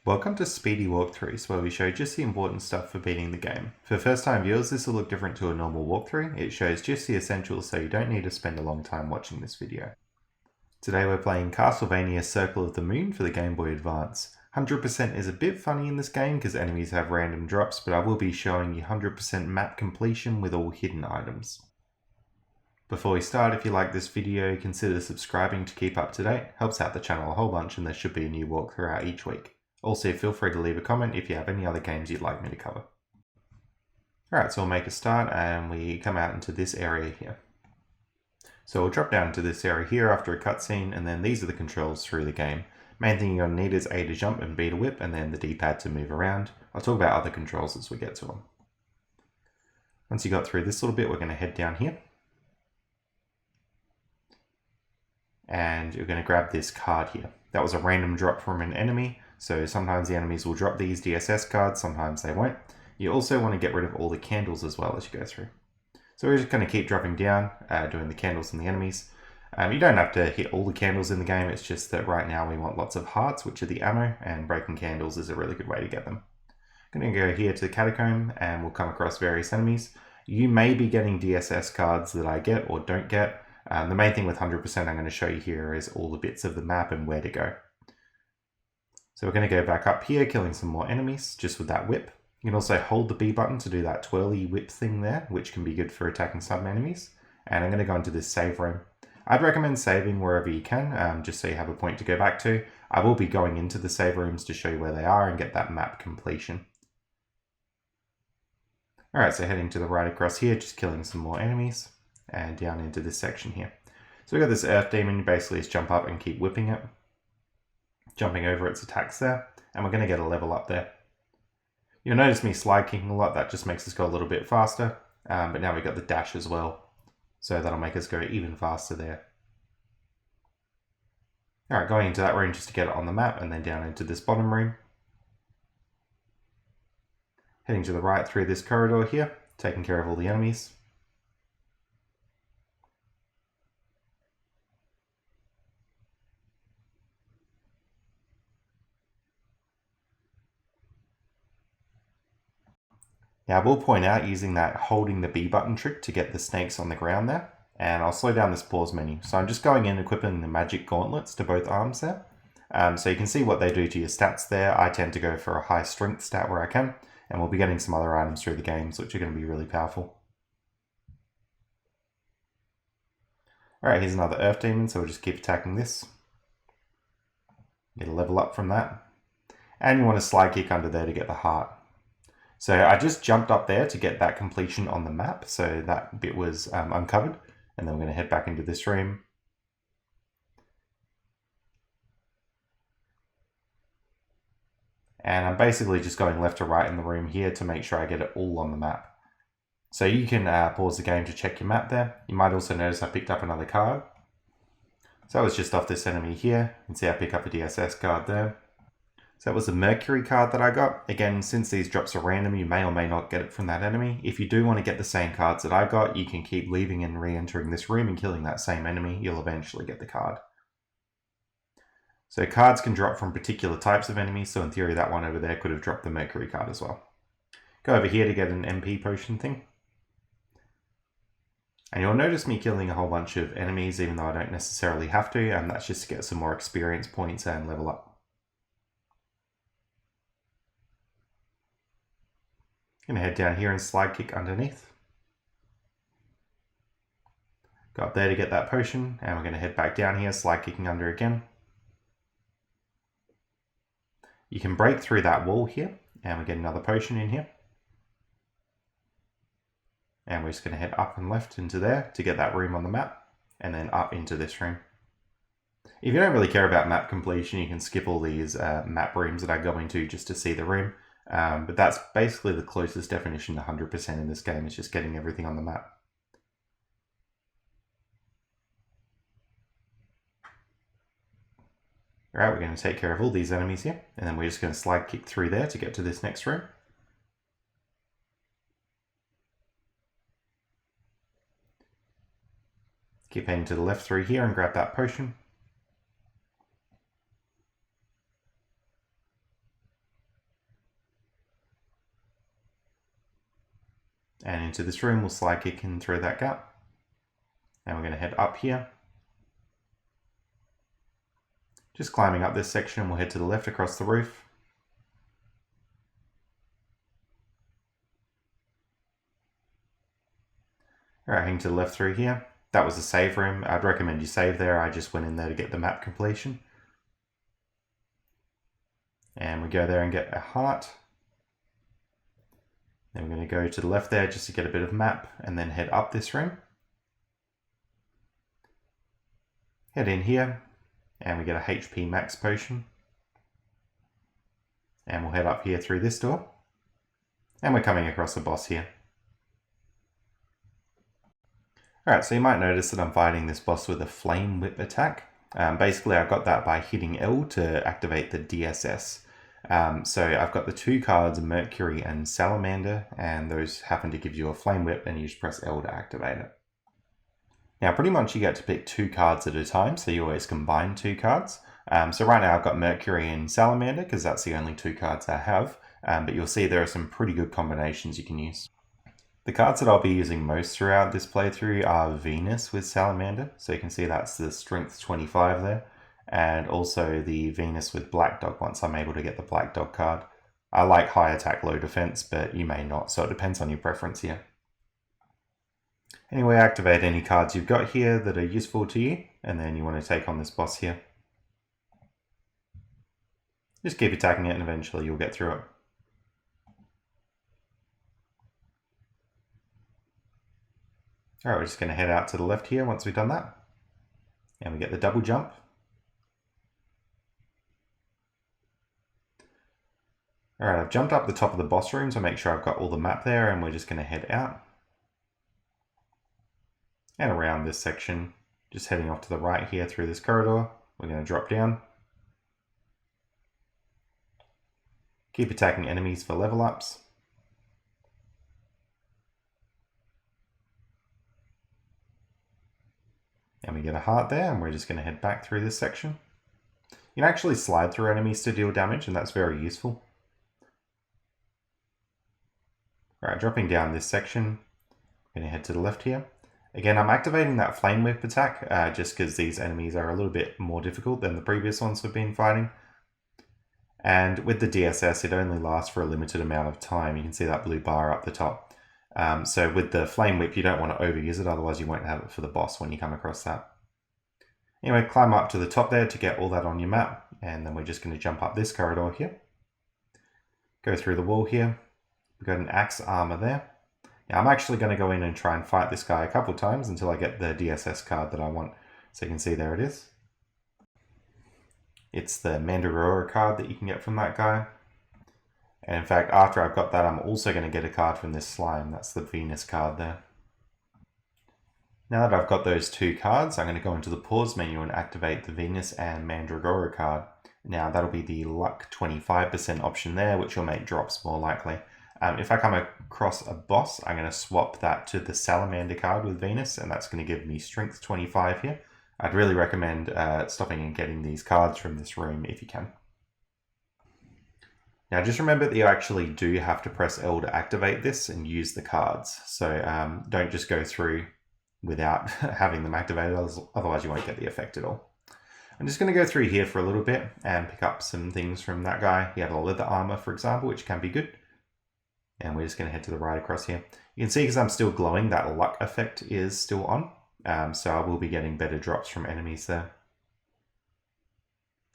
Welcome to Speedy Walkthroughs, where we show just the important stuff for beating the game. For first time viewers, this will look different to a normal walkthrough. It shows just the essentials, so you don't need to spend a long time watching this video. Today we're playing Castlevania Circle of the Moon for the Game Boy Advance. 100% is a bit funny in this game because enemies have random drops, but I will be showing you 100% map completion with all hidden items. Before we start, if you like this video, consider subscribing to keep up to date. Helps out the channel a whole bunch and there should be a new walkthrough out each week. Also, feel free to leave a comment if you have any other games you'd like me to cover. Alright, so we'll make a start and we come out into this area here. So we'll drop down into this area here after a cutscene, and then these are the controls through the game. Main thing you're going to need is A to jump and B to whip, and then the D-pad to move around. I'll talk about other controls as we get to them. Once you got through this little bit, we're going to head down here. And you're going to grab this card here. That was a random drop from an enemy, so sometimes the enemies will drop these DSS cards, sometimes they won't. You also want to get rid of all the candles as well as you go through. So we're just going to keep dropping down, doing the candles and the enemies. You don't have to hit all the candles in the game, it's just that right now we want lots of hearts, which are the ammo, and breaking candles is a really good way to get them. I'm going to go here to the catacomb and we'll come across various enemies. You may be getting DSS cards that I get or don't get. The main thing with 100% I'm going to show you here is all the bits of the map and where to go. So we're going to go back up here, killing some more enemies, just with that whip. You can also hold the B button to do that twirly whip thing there, which can be good for attacking some enemies. And I'm going to go into this save room. I'd recommend saving wherever you can, just so you have a point to go back to. I will be going into the save rooms to show you where they are and get that map completion. Alright, so heading to the right across here, just killing some more enemies. And down into this section here. So we've got this earth demon, you basically just jump up and keep whipping it. Jumping over its attacks there, and we're going to get a level up there. You'll notice me slide kicking a lot, that just makes us go a little bit faster, but now we've got the dash as well, so that'll make us go even faster there. Alright, going into that room just to get it on the map, and then down into this bottom room. Heading to the right through this corridor here, taking care of all the enemies. Now I will point out using that holding the B button trick to get the snakes on the ground there, and I'll slow down this pause menu. So I'm just going in equipping the magic gauntlets to both arms there. So you can see what they do to your stats there. I tend to go for a high strength stat where I can, and we'll be getting some other items through the games which are going to be really powerful. Alright, here's another earth demon, so we'll just keep attacking this. Get a level up from that. And you want to slide kick under there to get the heart. So I just jumped up there to get that completion on the map, so that bit was uncovered. And then we're going to head back into this room. And I'm basically just going left to right in the room here to make sure I get it all on the map. So you can pause the game to check your map there. You might also notice I picked up another card. So that was just off this enemy here. You can see I pick up a DSS card there. So that was a Mercury card that I got. Again, since these drops are random, you may or may not get it from that enemy. If you do want to get the same cards that I got, you can keep leaving and re-entering this room and killing that same enemy. You'll eventually get the card. So cards can drop from particular types of enemies, so in theory that one over there could have dropped the Mercury card as well. Go over here to get an MP potion thing. And you'll notice me killing a whole bunch of enemies even though I don't necessarily have to, and that's just to get some more experience points and level up. Going to head down here and slide kick underneath. Go up there to get that potion, and we're going to head back down here, slide kicking under again. You can break through that wall here, and we get another potion in here. And we're just going to head up and left into there to get that room on the map, and then up into this room. If you don't really care about map completion, you can skip all these map rooms that I go into just to see the room. But that's basically the closest definition to 100% in this game, is just getting everything on the map. Alright, we're going to take care of all these enemies here, and then we're just going to slide kick through there to get to this next room. Keep heading to the left through here and grab that potion. And into this room, we'll slide kick in through that gap. And we're going to head up here. Just climbing up this section, we'll head to the left across the roof. Alright, heading to the left through here. That was the save room. I'd recommend you save there. I just went in there to get the map completion. And we go there and get a heart. Then we're going to go to the left there just to get a bit of map and then head up this room. Head in here and we get a HP max potion. And we'll head up here through this door. And we're coming across the boss here. Alright, so you might notice that I'm fighting this boss with a flame whip attack. Basically, I got that by hitting L to activate the DSS. So I've got the two cards, Mercury and Salamander, and those happen to give you a flame whip, and you just press L to activate it. Now, pretty much you get to pick two cards at a time, so you always combine two cards. So right now I've got Mercury and Salamander, because that's the only two cards I have, but you'll see there are some pretty good combinations you can use. The cards that I'll be using most throughout this playthrough are Venus with Salamander, so you can see that's the strength 25 there, and also the Venus with Black Dog once I'm able to get the Black Dog card. I like high attack, low defense, but you may not, so it depends on your preference here. Anyway, activate any cards you've got here that are useful to you, and then you want to take on this boss here. Just keep attacking it and eventually you'll get through it. Alright, we're just going to head out to the left here once we've done that. And we get the double jump. Alright, I've jumped up the top of the boss room to make sure I've got all the map there, and we're just going to head out. And around this section, just heading off to the right here through this corridor. We're going to drop down. Keep attacking enemies for level ups. And we get a heart there, and we're just going to head back through this section. You can actually slide through enemies to deal damage, and that's very useful. Alright, dropping down this section, I'm going to head to the left here. Again, I'm activating that flame whip attack, just because these enemies are a little bit more difficult than the previous ones we've been fighting. And with the DSS, it only lasts for a limited amount of time. You can see that blue bar up the top. So with the flame whip, you don't want to overuse it, otherwise you won't have it for the boss when you come across that. Anyway, climb up to the top there to get all that on your map, and then we're just going to jump up this corridor here. Go through the wall here. We've got an axe armor there. Now I'm actually going to go in and try and fight this guy a couple times until I get the DSS card that I want. So you can see there it is. It's the Mandragora card that you can get from that guy. And in fact, after I've got that, I'm also going to get a card from this slime. That's the Venus card there. Now that I've got those two cards, I'm going to go into the pause menu and activate the Venus and Mandragora card. Now that'll be the luck 25% option there, which will make drops more likely. If I come across a boss, I'm going to swap that to the Salamander card with Venus, and that's going to give me strength 25 here. I'd really recommend stopping and getting these cards from this room if you can. Now just remember that you actually do have to press L to activate this and use the cards. So don't just go through without having them activated, otherwise you won't get the effect at all. I'm just going to go through here for a little bit and pick up some things from that guy. He had a leather armor, for example, which can be good. And we're just going to head to the right across here. You can see because I'm still glowing, that luck effect is still on. So I will be getting better drops from enemies there.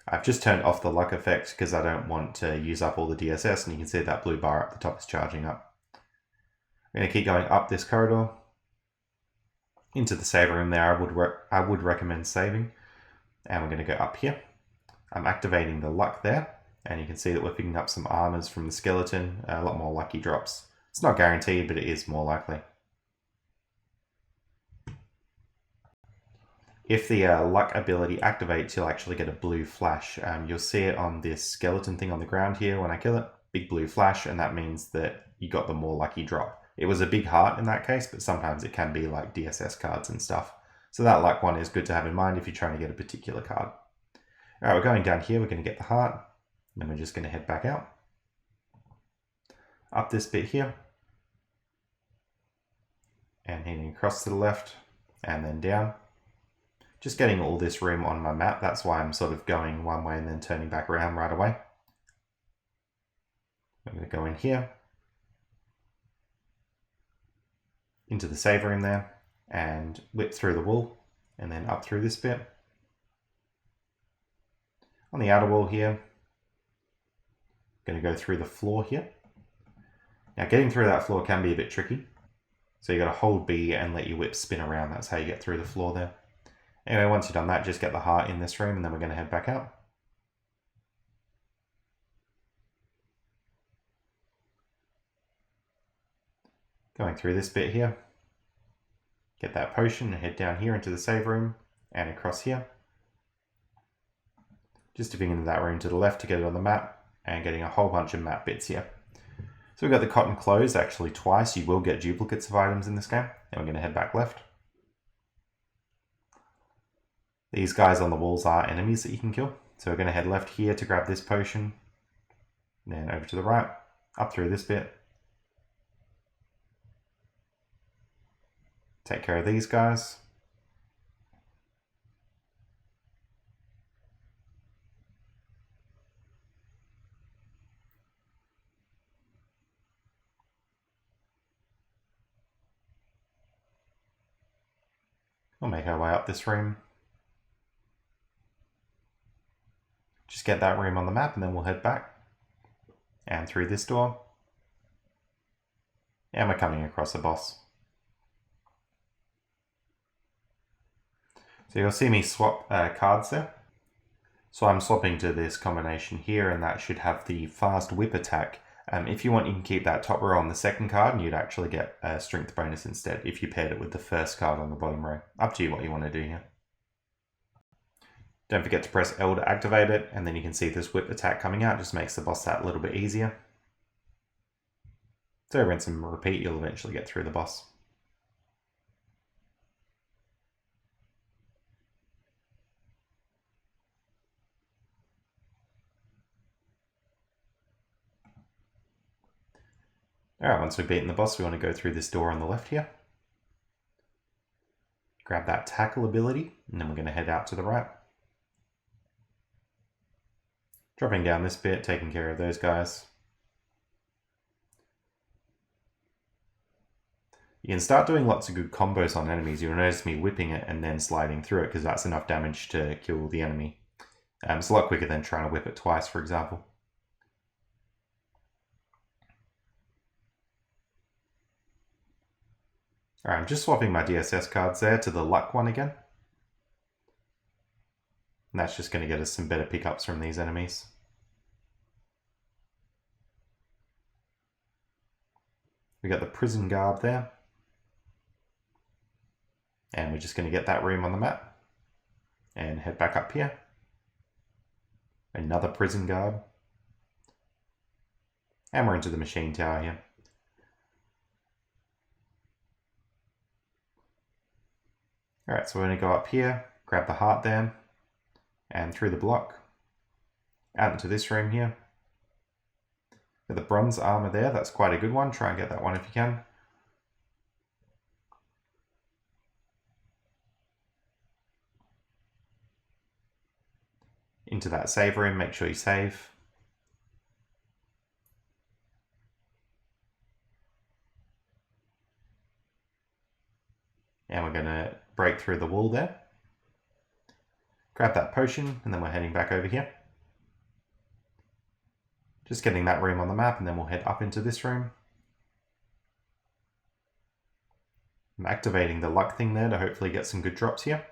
I've just turned off the luck effect because I don't want to use up all the DSS, and you can see that blue bar up the top is charging up. I'm going to keep going up this corridor into the save room there. I would recommend saving. And we're going to go up here. I'm activating the luck there. And you can see that we're picking up some armors from the skeleton, a lot more lucky drops. It's not guaranteed, but it is more likely. If the luck ability activates, you'll actually get a blue flash. You'll see it on this skeleton thing on the ground here when I kill it. Big blue flash, and that means that you got the more lucky drop. It was a big heart in that case, but sometimes it can be like DSS cards and stuff. So that luck one is good to have in mind if you're trying to get a particular card. Alright, we're going down here, we're going to get the heart. Then we're just going to head back out. Up this bit here. and heading across to the left and then down. Just getting all this room on my map, that's why I'm sort of going one way and then turning back around right away. I'm going to go in here, into the save room there, and whip through the wall, and then up through this bit. On the outer wall here, I'm going to go through the floor here. Now getting through that floor can be a bit tricky, so you got to hold B and let your whip spin around. That's how you get through the floor there. Anyway, once you've done that, just get the heart in this room and then we're going to head back out. Going through this bit here, get that potion and head down here into the save room and across here. Just dipping into that room to the left to get it on the map and getting a whole bunch of map bits here. So we've got the cotton clothes actually twice. You will get duplicates of items in this game, and we're going to head back left. These guys on the walls are enemies that you can kill. So we're going to head left here to grab this potion, then over to the right, up through this bit. Take care of these guys. We'll make our way up this room. Just get that room on the map and then we'll head back. And through this door. And we're coming across a boss. So you'll see me swap cards there. So I'm swapping to this combination here, and that should have the fast whip attack. If you want, you can keep that top row on the second card and you'd actually get a strength bonus instead if you paired it with the first card on the bottom row. Up to you what you want to do here. Don't forget to press L to activate it, and then you can see this whip attack coming out. Just makes the boss that a little bit easier. So rinse and repeat, you'll eventually get through the boss. Alright, once we've beaten the boss, we want to go through this door on the left here. Grab that tackle ability, and then we're going to head out to the right. Dropping down this bit, taking care of those guys. You can start doing lots of good combos on enemies. You'll notice me whipping it and then sliding through it because that's enough damage to kill the enemy. It's a lot quicker than trying to whip it twice, for example. Alright, I'm just swapping my DSS cards there to the luck one again. And that's just going to get us some better pickups from these enemies. We got the prison guard there. And we're just going to get that room on the map. And head back up here. Another prison guard. And we're into the machine tower here. Alright, so we're going to go up here, grab the heart there, and through the block, out into this room here. Got the bronze armor there, that's quite a good one. Try and get that one if you can. Into that save room, make sure you save. And we're going to break through the wall there. Grab that potion, and then we're heading back over here. Just getting that room on the map, and then we'll head up into this room. I'm activating the luck thing there to hopefully get some good drops here.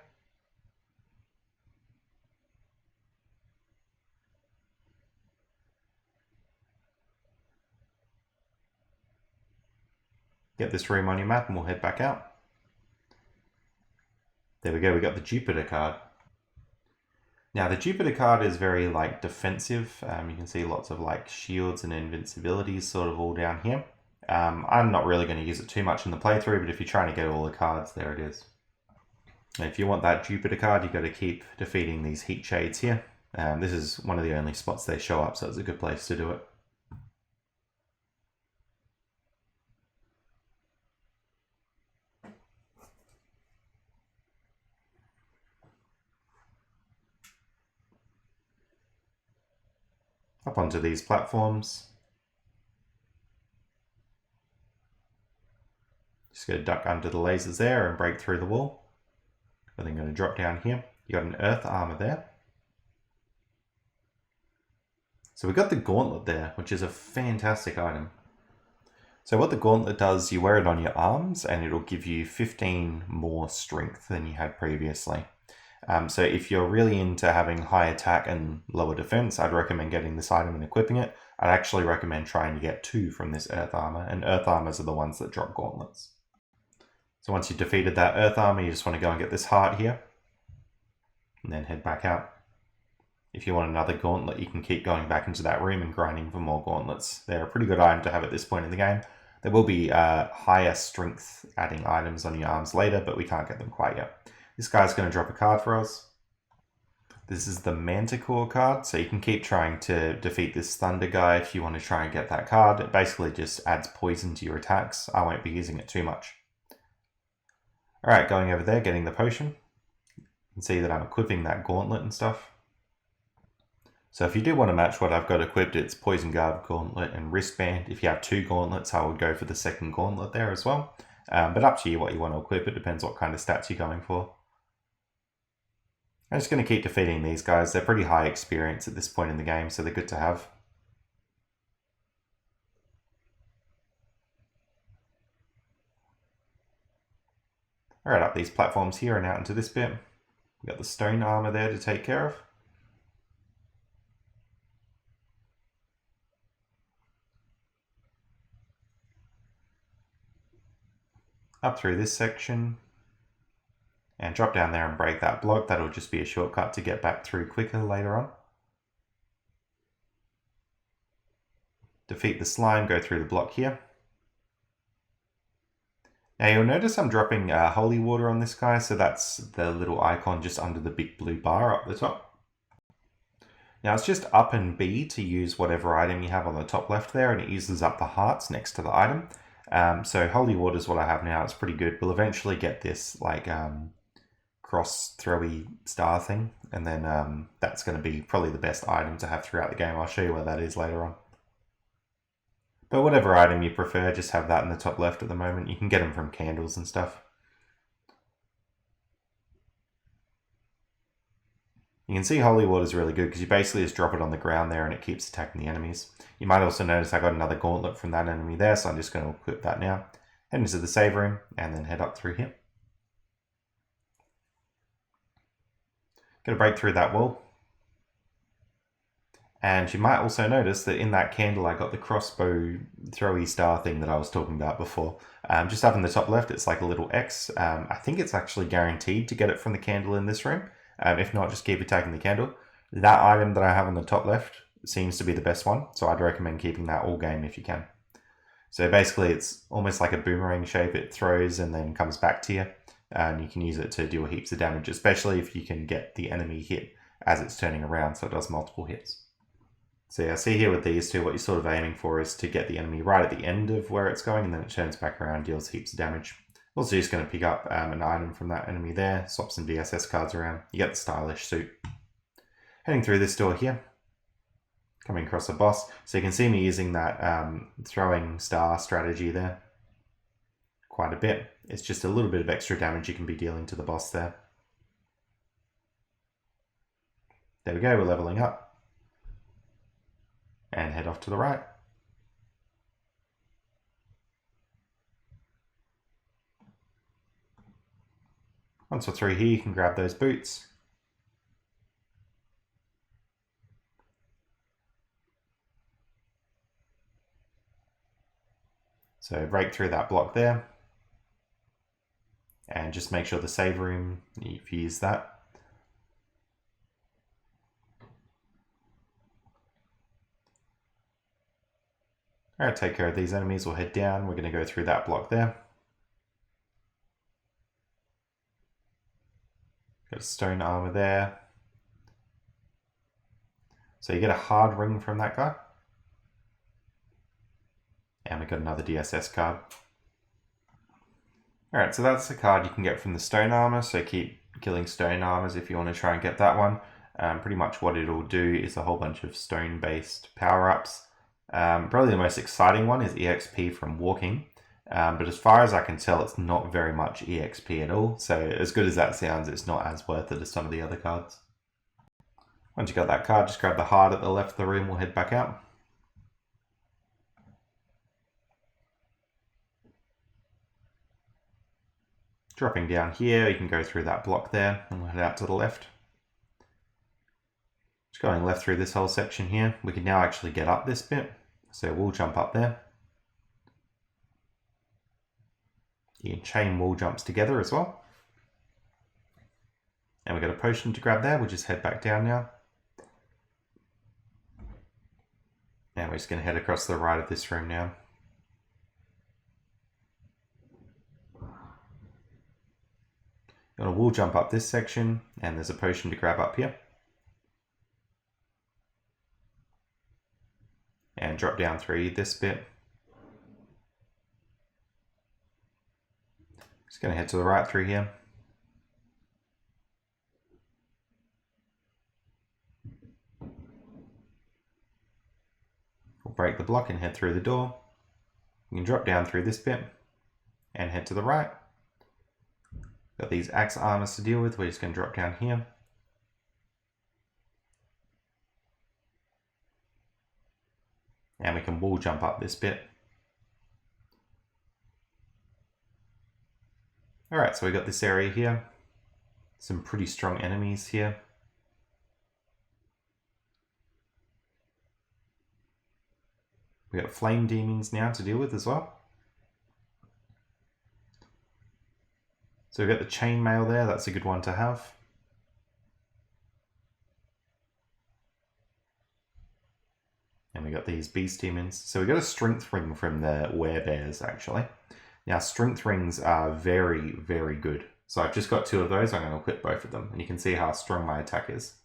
Get this room on your map, and we'll head back out. There we go, we got the Jupiter card. Now the Jupiter card is very defensive. You can see lots of shields and invincibilities sort of all down here. I'm not really going to use it too much in the playthrough, but if you're trying to get all the cards, there it is. And if you want that Jupiter card, you've got to keep defeating these heat shades here. This is one of the only spots they show up, so it's a good place to do it. Up onto these platforms. Just going to duck under the lasers there and break through the wall. And then going to drop down here. You got an earth armor there. So we got the gauntlet there, which is a fantastic item. So what the gauntlet does, you wear it on your arms and it'll give you 15 more strength than you had previously. So if you're really into having high attack and lower defense, I'd recommend getting this item and equipping it. I'd actually recommend trying to get 2 from this earth armor, and earth armors are the ones that drop gauntlets. So once you've defeated that earth armor, you just want to go and get this heart here, and then head back out. If you want another gauntlet, you can keep going back into that room and grinding for more gauntlets. They're a pretty good item to have at this point in the game. There will be higher strength adding items on your arms later, but we can't get them quite yet. This guy's going to drop a card for us. This is the Manticore card, so you can keep trying to defeat this Thunder guy if you want to try and get that card. It basically just adds poison to your attacks. I won't be using it too much. Alright, going over there, getting the potion. You can see that I'm equipping that gauntlet and stuff. So if you do want to match what I've got equipped, it's Poison Guard, Gauntlet, and Wristband. If you have 2 gauntlets, I would go for the second gauntlet there as well. But up to you what you want to equip. It depends what kind of stats you're going for. I'm just going to keep defeating these guys. They're pretty high experience at this point in the game, so they're good to have. Alright, up these platforms here and out into this bit. We've got the stone armor there to take care of. Up through this section. And drop down there and break that block. That'll just be a shortcut to get back through quicker later on. Defeat the slime, go through the block here. Now you'll notice I'm dropping holy water on this guy, so that's the little icon just under the big blue bar up the top. Now it's just up and B to use whatever item you have on the top left there, and it uses up the hearts next to the item. So holy water is what I have now. It's pretty good. We'll eventually get this like cross throwy star thing, and then that's going to be probably the best item to have throughout the game. I'll show you where that is later on. But whatever item you prefer, just have that in the top left at the moment. You can get them from candles and stuff. You can see holy water is really good because you basically just drop it on the ground there and it keeps attacking the enemies. You might also notice I got another gauntlet from that enemy there, so I'm just going to equip that now. Head into the save room and then head up through here. Gonna break through that wall. And you might also notice that in that candle I got the crossbow throwy star thing that I was talking about before. Just up in the top left it's like a little X. I think it's actually guaranteed to get it from the candle in this room. If not, just keep attacking the candle. That item that I have on the top left seems to be the best one, so I'd recommend keeping that all game if you can. So basically it's almost like a boomerang shape. It throws and then comes back to you, and you can use it to deal heaps of damage, especially if you can get the enemy hit as it's turning around, so it does multiple hits. So yeah, see here with these two, what you're sort of aiming for is to get the enemy right at the end of where it's going, and then it turns back around, deals heaps of damage. Also just going to pick up an item from that enemy there, swap some DSS cards around. You get the stylish suit. Heading through this door here, coming across a boss. So you can see me using that throwing star strategy there quite a bit. It's just a little bit of extra damage you can be dealing to the boss there. There we go, we're leveling up. And head off to the right. Once we're through here, you can grab those boots. So break through that block there. And just make sure the save room, if you use that. Alright, take care of these enemies. We'll head down. We're going to go through that block there. Got a stone armor there. So you get a hard ring from that guy. And we got another DSS card. Alright, so that's the card you can get from the stone armor. So keep killing stone armors if you want to try and get that one. Pretty much what it'll do is a whole bunch of stone-based power-ups. Probably the most exciting one is EXP from walking, but as far as I can tell, it's not very much EXP at all, so as good as that sounds, it's not as worth it as some of the other cards. Once you got that card, just grab the heart at the left of the room, we'll head back out. Dropping down here, you can go through that block there, and we'll head out to the left. Just going left through this whole section here, we can now actually get up this bit, so we'll jump up there. You can chain wall jumps together as well. And we've got a potion to grab there, we'll just head back down now. And we're just going to head across the right of this room now. Got a wall jump up this section, and there's a potion to grab up here. And drop down through this bit. Just going to head to the right through here. We'll break the block and head through the door. You can drop down through this bit and head to the right. Got these axe armors to deal with. We're just going to drop down here. And we can wall jump up this bit. Alright, so we got this area here. Some pretty strong enemies here. We got flame demons now to deal with as well. So we've got the chainmail there, that's a good one to have. And we got these beast demons. So we got a strength ring from the werebears actually. Now strength rings are very, very good. So I've just got 2 of those, I'm going to equip both of them. And you can see how strong my attack is.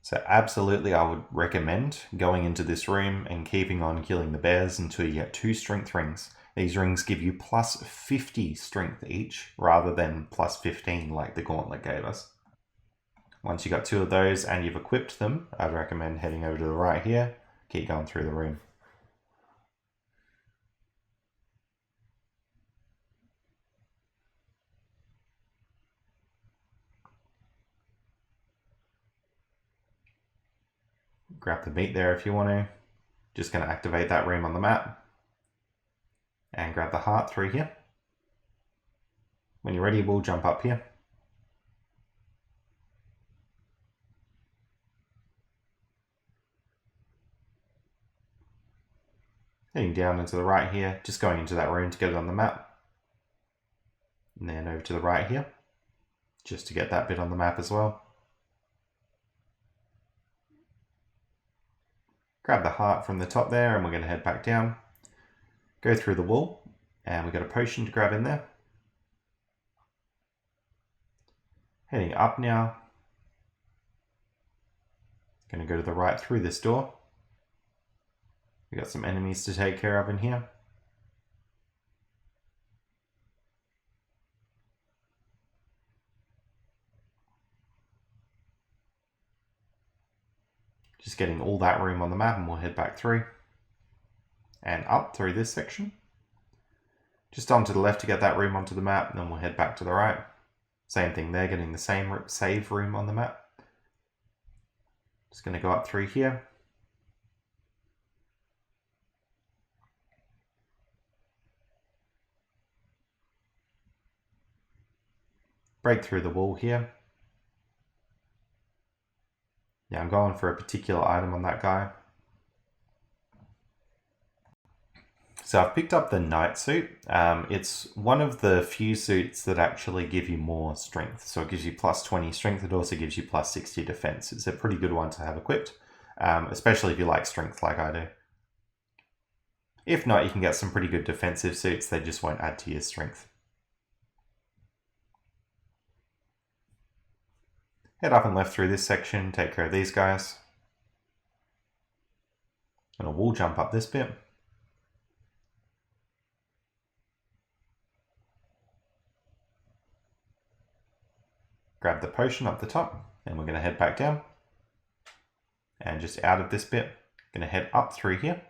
So absolutely I would recommend going into this room and keeping on killing the bears until you get 2 strength rings. These rings give you plus 50 strength each, rather than plus 15 like the gauntlet gave us. Once you got 2 of those and you've equipped them, I'd recommend heading over to the right here, keep going through the room. Grab the meat there if you want to. Just going to activate that room on the map. And grab the heart through here. When you're ready, we'll jump up here. Heading down into the right here, just going into that room to get it on the map. And then over to the right here, just to get that bit on the map as well. Grab the heart from the top there and we're going to head back down. Go through the wall and we've got a potion to grab in there. Heading up now. Going to go to the right through this door. We've got some enemies to take care of in here. Just getting all that room on the map and we'll head back through. And up through this section. Just onto the left to get that room onto the map, and then we'll head back to the right. Same thing there, getting the same save room on the map. Just going to go up through here. Break through the wall here. Yeah, I'm going for a particular item on that guy. So I've picked up the knight suit. It's one of the few suits that actually give you more strength. So it gives you plus 20 strength. It also gives you plus 60 defense. It's a pretty good one to have equipped, especially if you like strength like I do. If not, you can get some pretty good defensive suits. They just won't add to your strength. Head up and left through this section. Take care of these guys. And a wall jump up this bit. Grab the potion up the top. Then we're going to head back down. And just out of this bit, going to head up through here.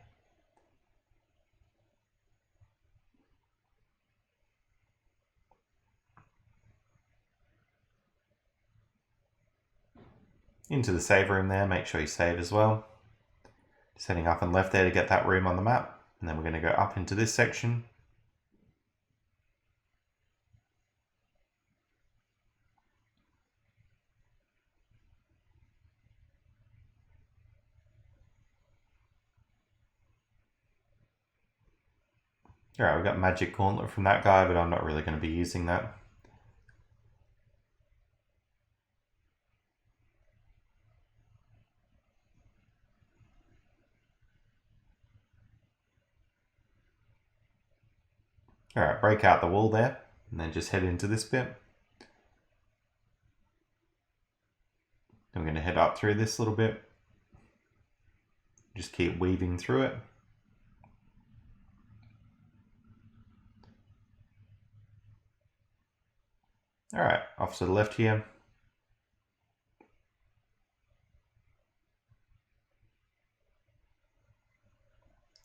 Into the save room there, make sure you save as well. Just heading up and left there to get that room on the map. And then we're going to go up into this section. Alright, we've got Magic Gauntlet from that guy, but I'm not really going to be using that. Alright, break out the wall there, and then just head into this bit. Then we're going to head up through this little bit. Just keep weaving through it. Alright, off to the left here.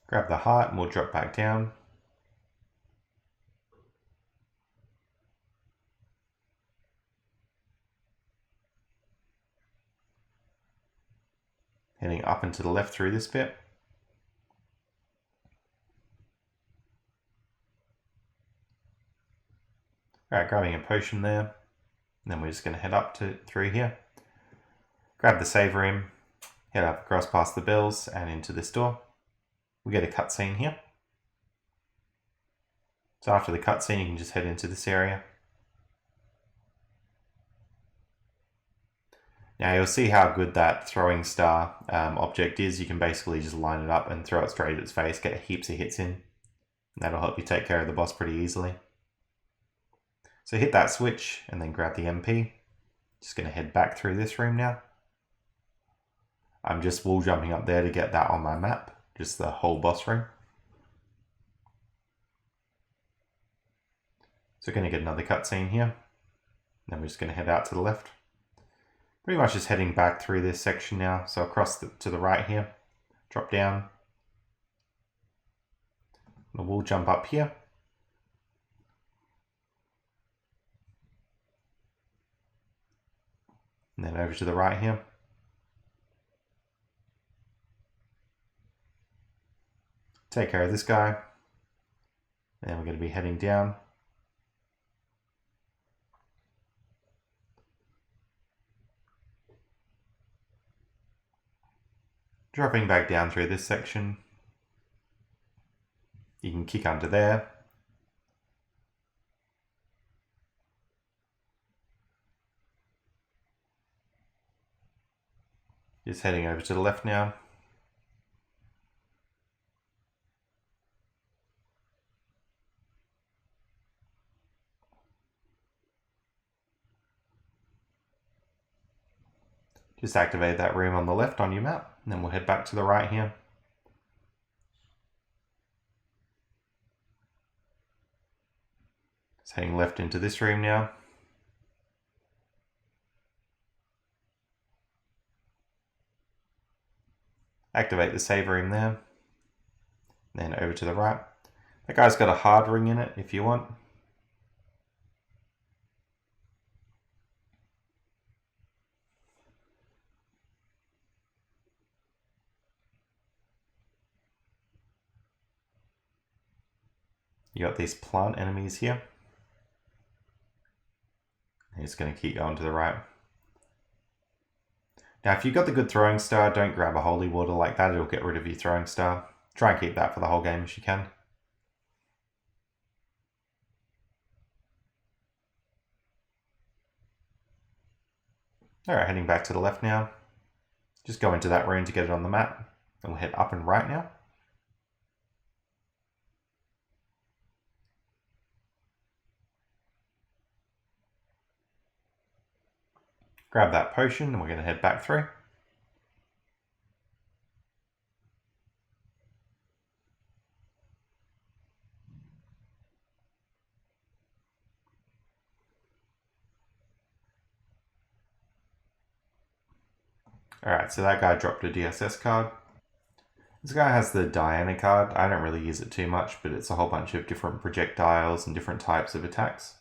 Grab the heart and we'll drop back down. Heading up and to the left through this bit. Alright, grabbing a potion there. And then we're just going to head up through here. Grab the save room. Head up across past the bells and into this door. We get a cutscene here. So after the cutscene, you can just head into this area. Now you'll see how good that throwing star object is. You can basically just line it up and throw it straight at its face, get heaps of hits in. And that'll help you take care of the boss pretty easily. So hit that switch and then grab the MP. Just going to head back through this room now. I'm just wall jumping up there to get that on my map, just the whole boss room. So we're going to get another cutscene here. Then we're just going to head out to the left. Pretty much just heading back through this section now. So across to the right here, drop down. The wall jump up here. And then over to the right here. Take care of this guy. And we're going to be heading down. Dropping back down through this section. You can kick under there. Just heading over to the left now. Just activate that room on the left on your map, and then we'll head back to the right here. Just heading left into this room now. Activate the save room there. Then over to the right. That guy's got a hard ring in it if you want. You got these plant enemies here. And it's going to keep going to the right. Now, if you've got the good throwing star, don't grab a holy water like that. It'll get rid of your throwing star. Try and keep that for the whole game if you can. Alright, heading back to the left now. Just go into that room to get it on the map. And we'll head up and right now. Grab that potion and we're going to head back through. Alright, so that guy dropped a DSS card. This guy has the Diana card. I don't really use it too much, but it's a whole bunch of different projectiles and different types of attacks.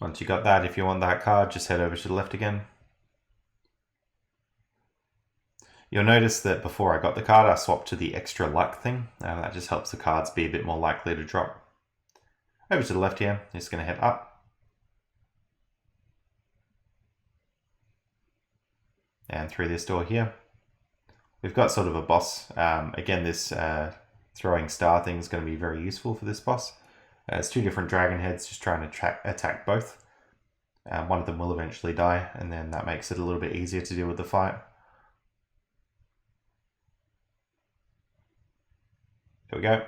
Once you got that, if you want that card, just head over to the left again. You'll notice that before I got the card, I swapped to the extra luck thing. That just helps the cards be a bit more likely to drop. Over to the left here, I'm just going to head up. And through this door here. We've got sort of a boss. Again, this throwing star thing is going to be very useful for this boss. It's two different dragon heads just trying to attack both. One of them will eventually die, and then that makes it a little bit easier to deal with the fight. Here we go.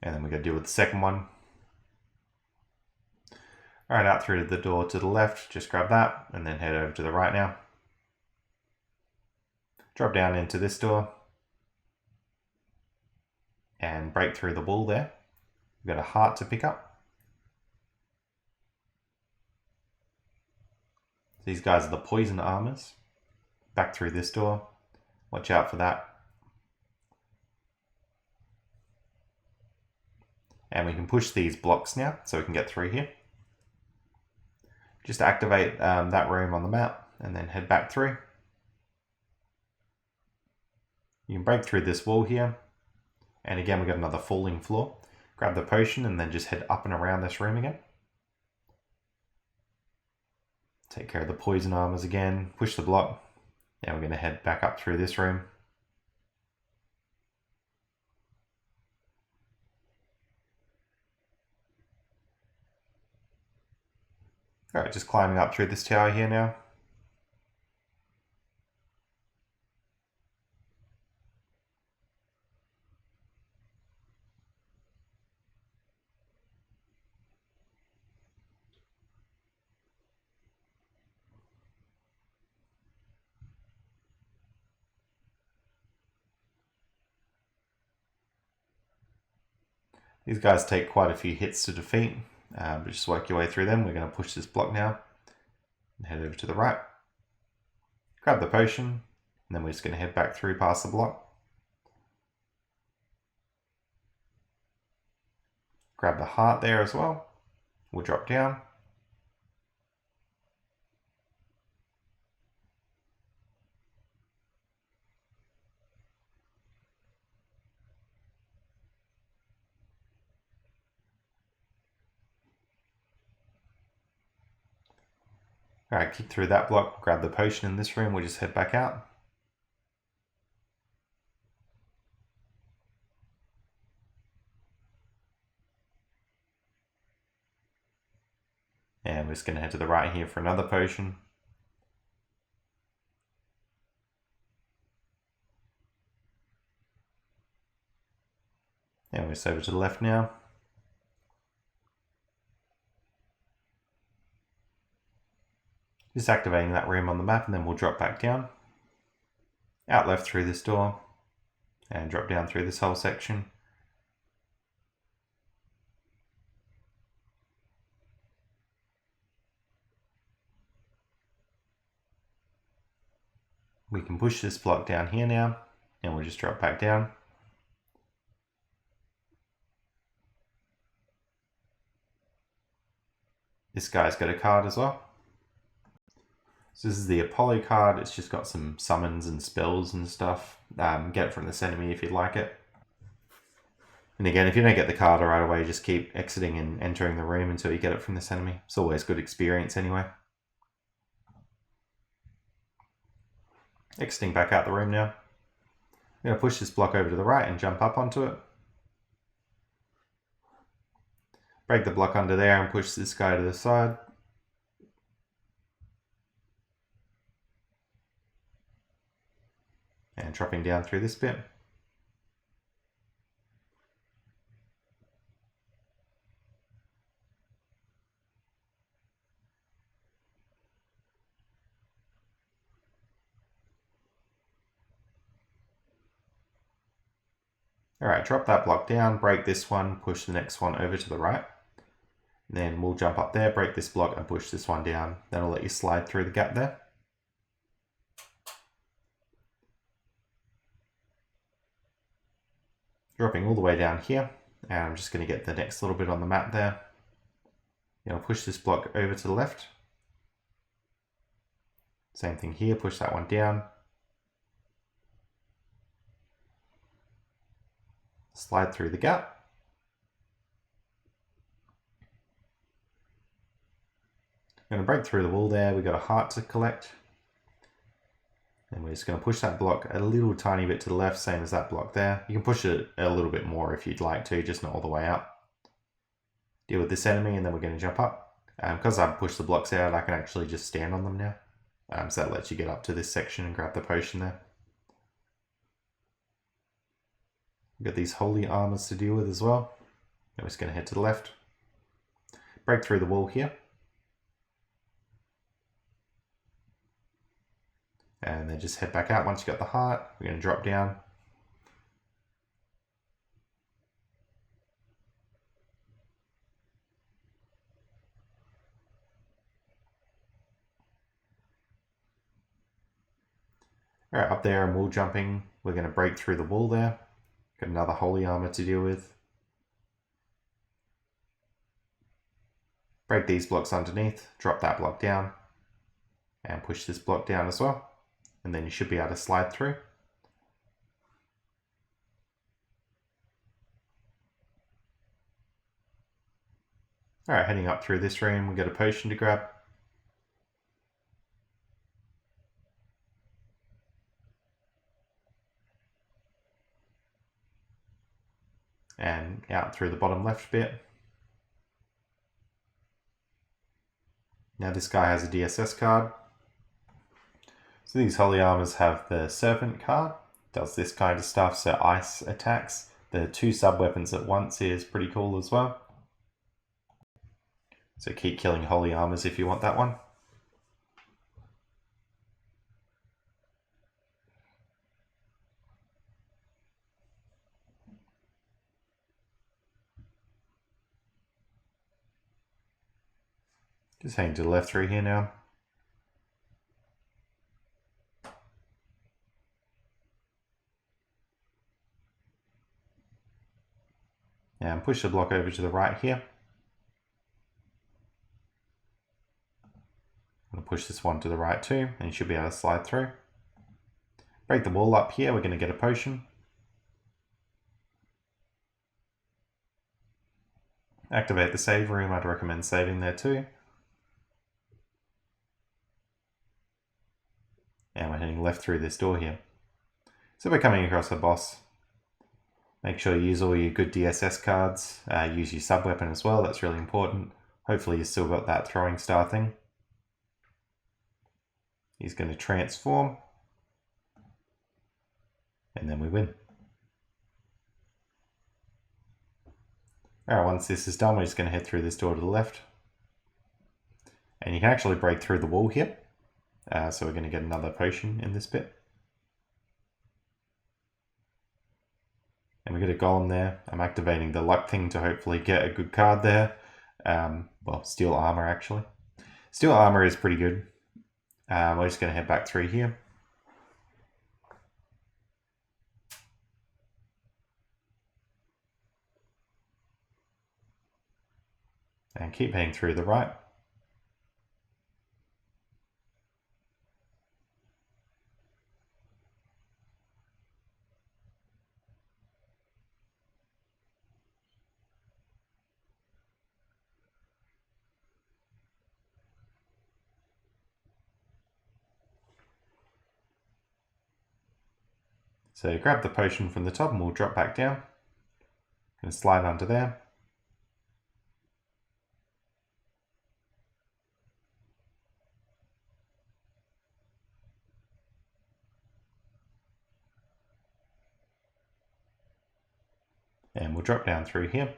And then we got to deal with the second one. Alright, out through the door to the left, just grab that, and then head over to the right now. Drop down into this door and break through the wall there. We've got a heart to pick up. These guys are the poison armors. Back through this door. Watch out for that. And we can push these blocks now so we can get through here. Just activate that room on the map and then head back through. You can break through this wall here. And again, we've got another falling floor. Grab the potion and then just head up and around this room again. Take care of the poison armors again. Push the block. Now we're going to head back up through this room. Alright, just climbing up through this tower here now. These guys take quite a few hits to defeat, but just work your way through them. We're going to push this block now and head over to the right. Grab the potion, and then we're just going to head back through past the block. Grab the heart there as well. We'll drop down. Alright, kick through that block, grab the potion in this room, we'll just head back out. And we're just going to head to the right here for another potion. And we're just over to the left now. Just activating that room on the map, and then we'll drop back down. Out left through this door, and drop down through this whole section. We can push this block down here now, and we'll just drop back down. This guy's got a card as well. So this is the Apollo card. It's just got some summons and spells and stuff. Get it from this enemy if you'd like it. And again, if you don't get the card right away, just keep exiting and entering the room until you get it from this enemy. It's always good experience anyway. Exiting back out the room now. I'm going to push this block over to the right and jump up onto it. Break the block under there and push this guy to the side. And dropping down through this bit. Alright, drop that block down, break this one, push the next one over to the right. Then we'll jump up there, break this block and push this one down. That'll let you slide through the gap there. Dropping all the way down here, and I'm just going to get the next little bit on the map there. I'll push this block over to the left. Same thing here, push that one down. Slide through the gap. I'm going to break through the wall there. We've got a heart to collect. And we're just going to push that block a little tiny bit to the left, same as that block there. You can push it a little bit more if you'd like to, just not all the way up. Deal with this enemy, and then we're going to jump up. Because I've pushed the blocks out, I can actually just stand on them now. So that lets you get up to this section and grab the potion there. We've got these holy armors to deal with as well. And we're just going to head to the left. Break through the wall here. And then just head back out once you got the heart. We're going to drop down. Alright, up there and wall jumping. We're going to break through the wall there. Got another holy armor to deal with. Break these blocks underneath. Drop that block down. And push this block down as well. And then you should be able to slide through. Alright, heading up through this room, we got a potion to grab. And out through the bottom left bit. Now this guy has a DSS card. So these holy armors have the serpent card. Does this kind of stuff, so ice attacks. The 2 sub-weapons at once is pretty cool as well. So keep killing holy armors if you want that one. Just heading to the left through here now. And push the block over to the right here. I'm going to push this one to the right too, and you should be able to slide through. Break the wall up here, we're going to get a potion. Activate the save room, I'd recommend saving there too. And we're heading left through this door here. So we're coming across the boss. Make sure you use all your good DSS cards. Use your sub-weapon as well, that's really important. Hopefully you still got that throwing star thing. He's going to transform. And then we win. Alright, once this is done, we're just going to head through this door to the left. And you can actually break through the wall here. So we're going to get another potion in this bit. And we get a golem there. I'm activating the luck thing to hopefully get a good card there. Well, steel armor actually. Steel armor is pretty good. We're just going to head back through here. And keep heading through the right. So grab the potion from the top and we'll drop back down. Gonna slide under there. And we'll drop down through here.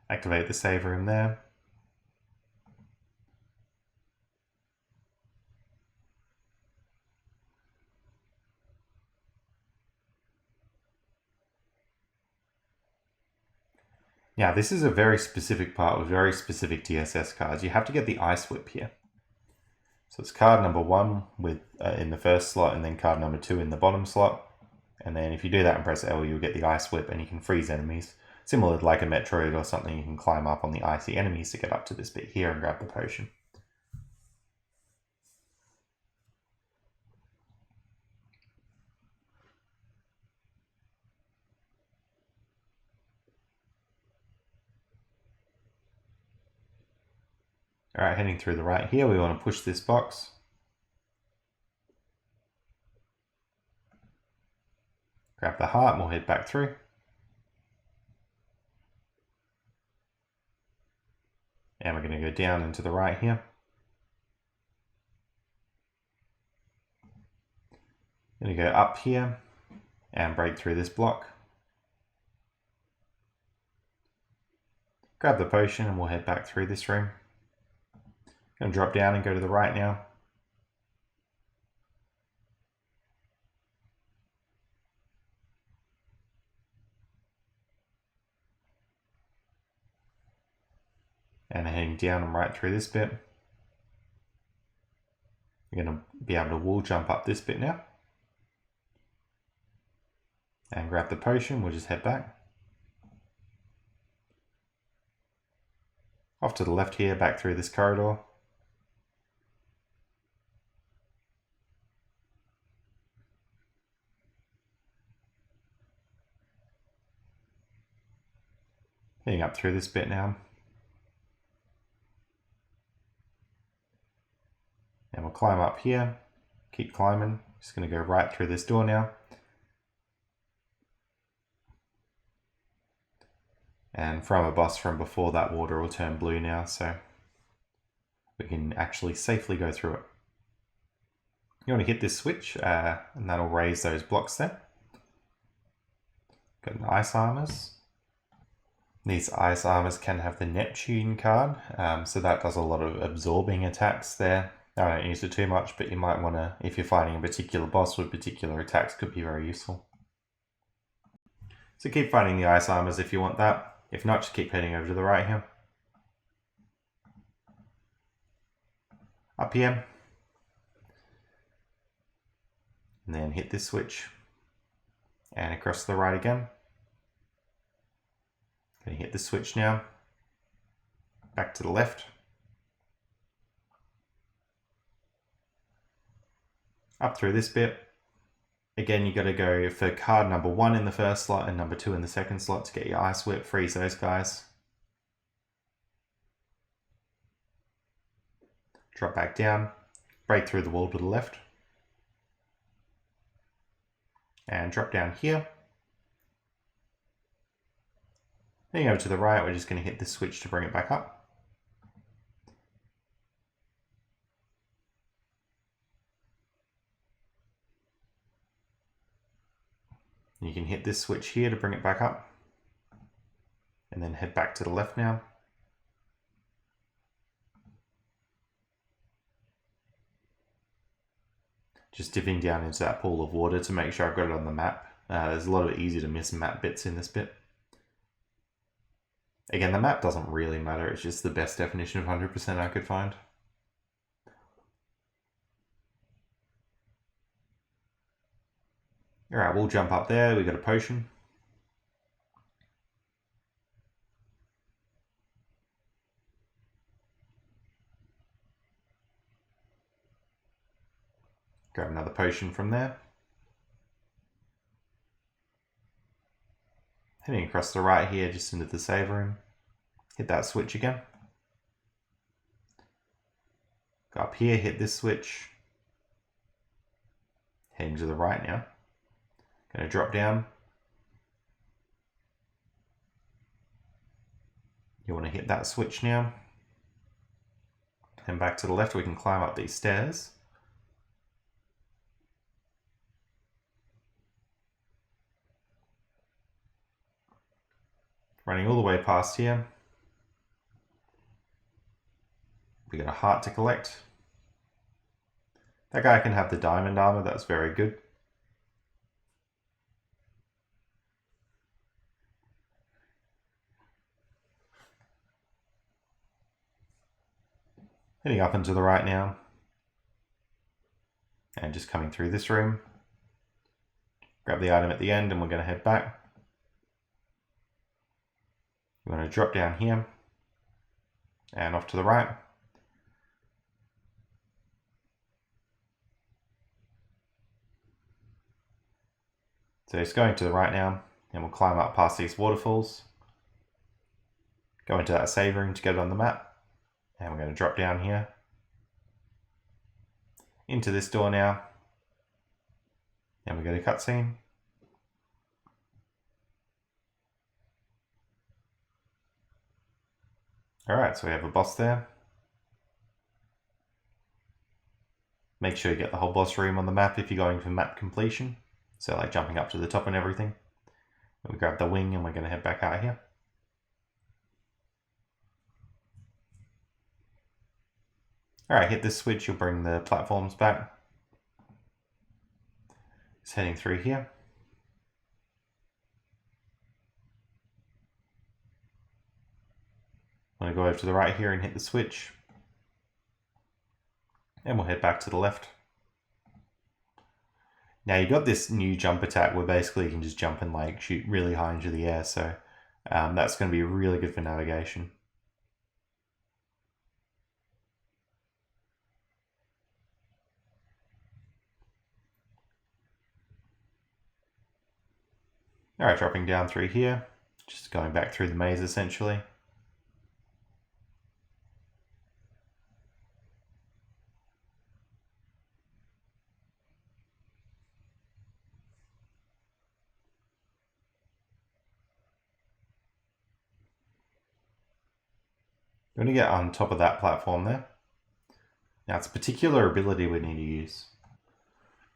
Activate the save room there. Now this is a very specific part with very specific DSS cards. You have to get the Ice Whip here. So it's card number 1 with in the first slot, and then card number 2 in the bottom slot. And then if you do that and press L, you'll get the Ice Whip, and you can freeze enemies. Similar to like a Metroid or something, you can climb up on the icy enemies to get up to this bit here and grab the potion. Alright, heading through the right here, we want to push this box. Grab the heart and we'll head back through. And we're going to go down into the right here. Going to go up here and break through this block. Grab the potion and we'll head back through this room. Going to drop down and go to the right now. And heading down and right through this bit. You're going to be able to wall jump up this bit now. And grab the potion, we'll just head back. Off to the left here, back through this corridor. Heading up through this bit now. And we'll climb up here, keep climbing. Just going to go right through this door now. And from a boss from before, that water will turn blue now, so we can actually safely go through it. You want to hit this switch, and that'll raise those blocks there. Got an ice armors. These ice armors can have the Neptune card, so that does a lot of absorbing attacks there. I don't use it too much, but you might want to, if you're fighting a particular boss with particular attacks, could be very useful. So keep fighting the ice armors if you want that. If not, just keep heading over to the right here. Up here. And then hit this switch. And across to the right again. Going to hit this switch now. Back to the left. Up through this bit. Again, you got to go for card number 1 in the first slot and number 2 in the second slot to get your Ice Whip. Freeze those guys. Drop back down. Break through the wall to the left. And drop down here. Then over to the right, we're just going to hit this switch to bring it back up. You can hit this switch here to bring it back up. And then head back to the left now. Just dipping down into that pool of water to make sure I've got it on the map. There's a lot of easy to miss map bits in this bit. Again, the map doesn't really matter, it's just the best definition of 100% I could find. Alright, we'll jump up there, we got a potion. Grab another potion from there. Heading across the right here, just into the save room. Hit that switch again. Go up here, hit this switch. Heading to the right now. Going to drop down. You want to hit that switch now. And back to the left, we can climb up these stairs. Running all the way past here. We got a heart to collect. That guy can have the diamond armor, that's very good. Heading up and to the right now. And just coming through this room, grab the item at the end, and we're going to head back. We're going to drop down here and off to the right. So it's going to the right now, and we'll climb up past these waterfalls, go into that save room to get it on the map, and we're going to drop down here into this door now, and we go to cutscene. Alright, so we have a boss there. Make sure you get the whole boss room on the map if you're going for map completion. So like jumping up to the top and everything. And we grab the wing and we're going to head back out here. Alright, hit this switch, you'll bring the platforms back. Just heading through here. I'm going to go over to the right here and hit the switch. And we'll head back to the left. Now you've got this new jump attack where basically you can just jump and like shoot really high into the air, so that's going to be really good for navigation. Alright, dropping down through here, just going back through the maze essentially. We're going to get on top of that platform there. Now it's a particular ability we need to use.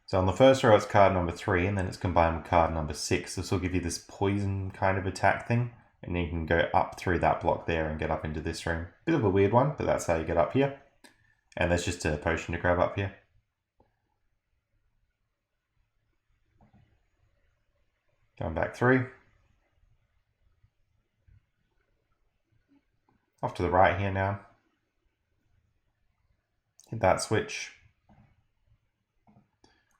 So on the first row it's card number 3 and then it's combined with card number 6. This will give you this poison kind of attack thing, and then you can go up through that block there and get up into this room. Bit of a weird one, but that's how you get up here. And there's just a potion to grab up here. Going back through. Off to the right here now. Hit that switch.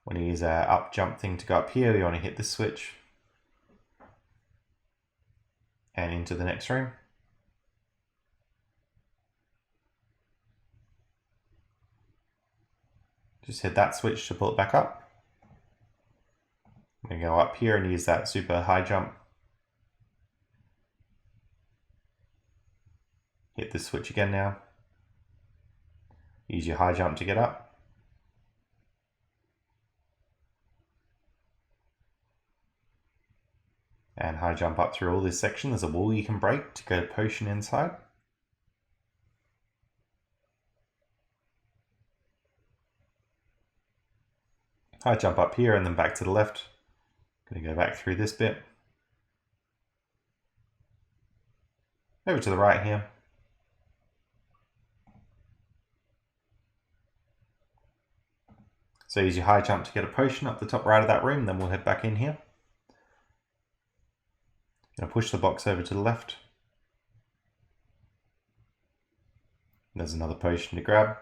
When you use our up jump thing to go up here, you want to hit this switch. And into the next room. Just hit that switch to pull it back up. I'm going to go up here and use that super high jump. Hit this switch again now. Use your high jump to get up. And high jump up through all this section. There's a wall you can break to get a potion inside. High jump up here and then back to the left. Going to go back through this bit. Over to the right here. So use your high jump to get a potion up the top right of that room, then we'll head back in here. Going to push the box over to the left. There's another potion to grab.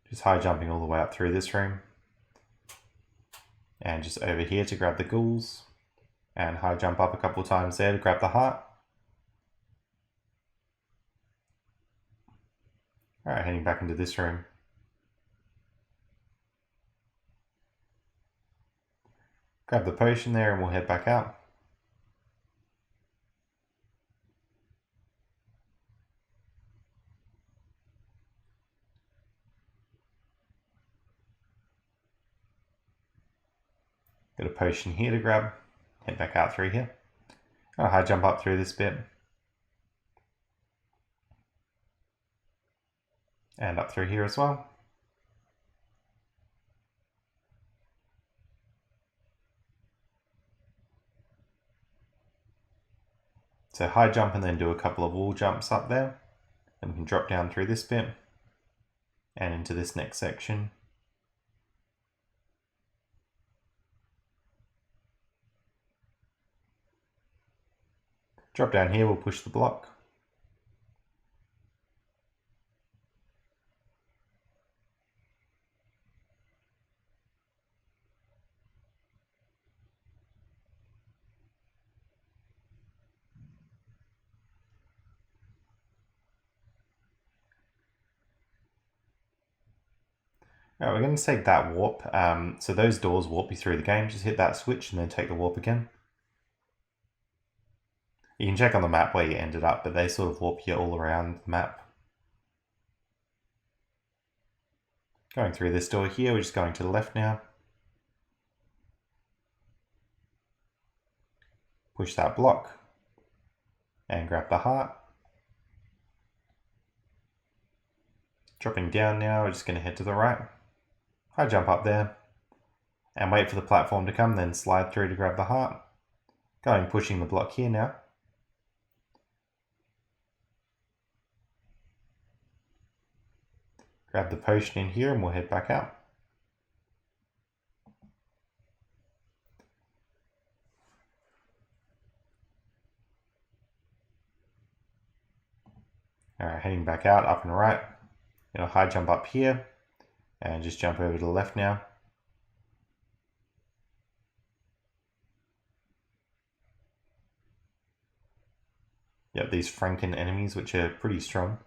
Just high jumping all the way up through this room. And just over here to grab the ghouls. And high jump up a couple of times there to grab the heart. Alright, heading back into this room. Grab the potion there and we'll head back out. Got a potion here to grab. Head back out through here. I'll high jump up through this bit. And up through here as well. So high jump and then do a couple of wall jumps up there. Then we can drop down through this bit and into this next section. Drop down here, we'll push the block. Alright, we're going to take that warp. So those doors warp you through the game. Just hit that switch and then take the warp again. You can check on the map where you ended up, but they sort of warp you all around the map. Going through this door here, we're just going to the left now. Push that block and grab the heart. Dropping down now, we're just going to head to the right. I jump up there and wait for the platform to come, then slide through to grab the heart. Going pushing the block here now. Grab the potion in here and we'll head back out. Alright, heading back out, up and right. Gonna high jump up here and just jump over to the left now. Yep, these Franken enemies, which are pretty strong.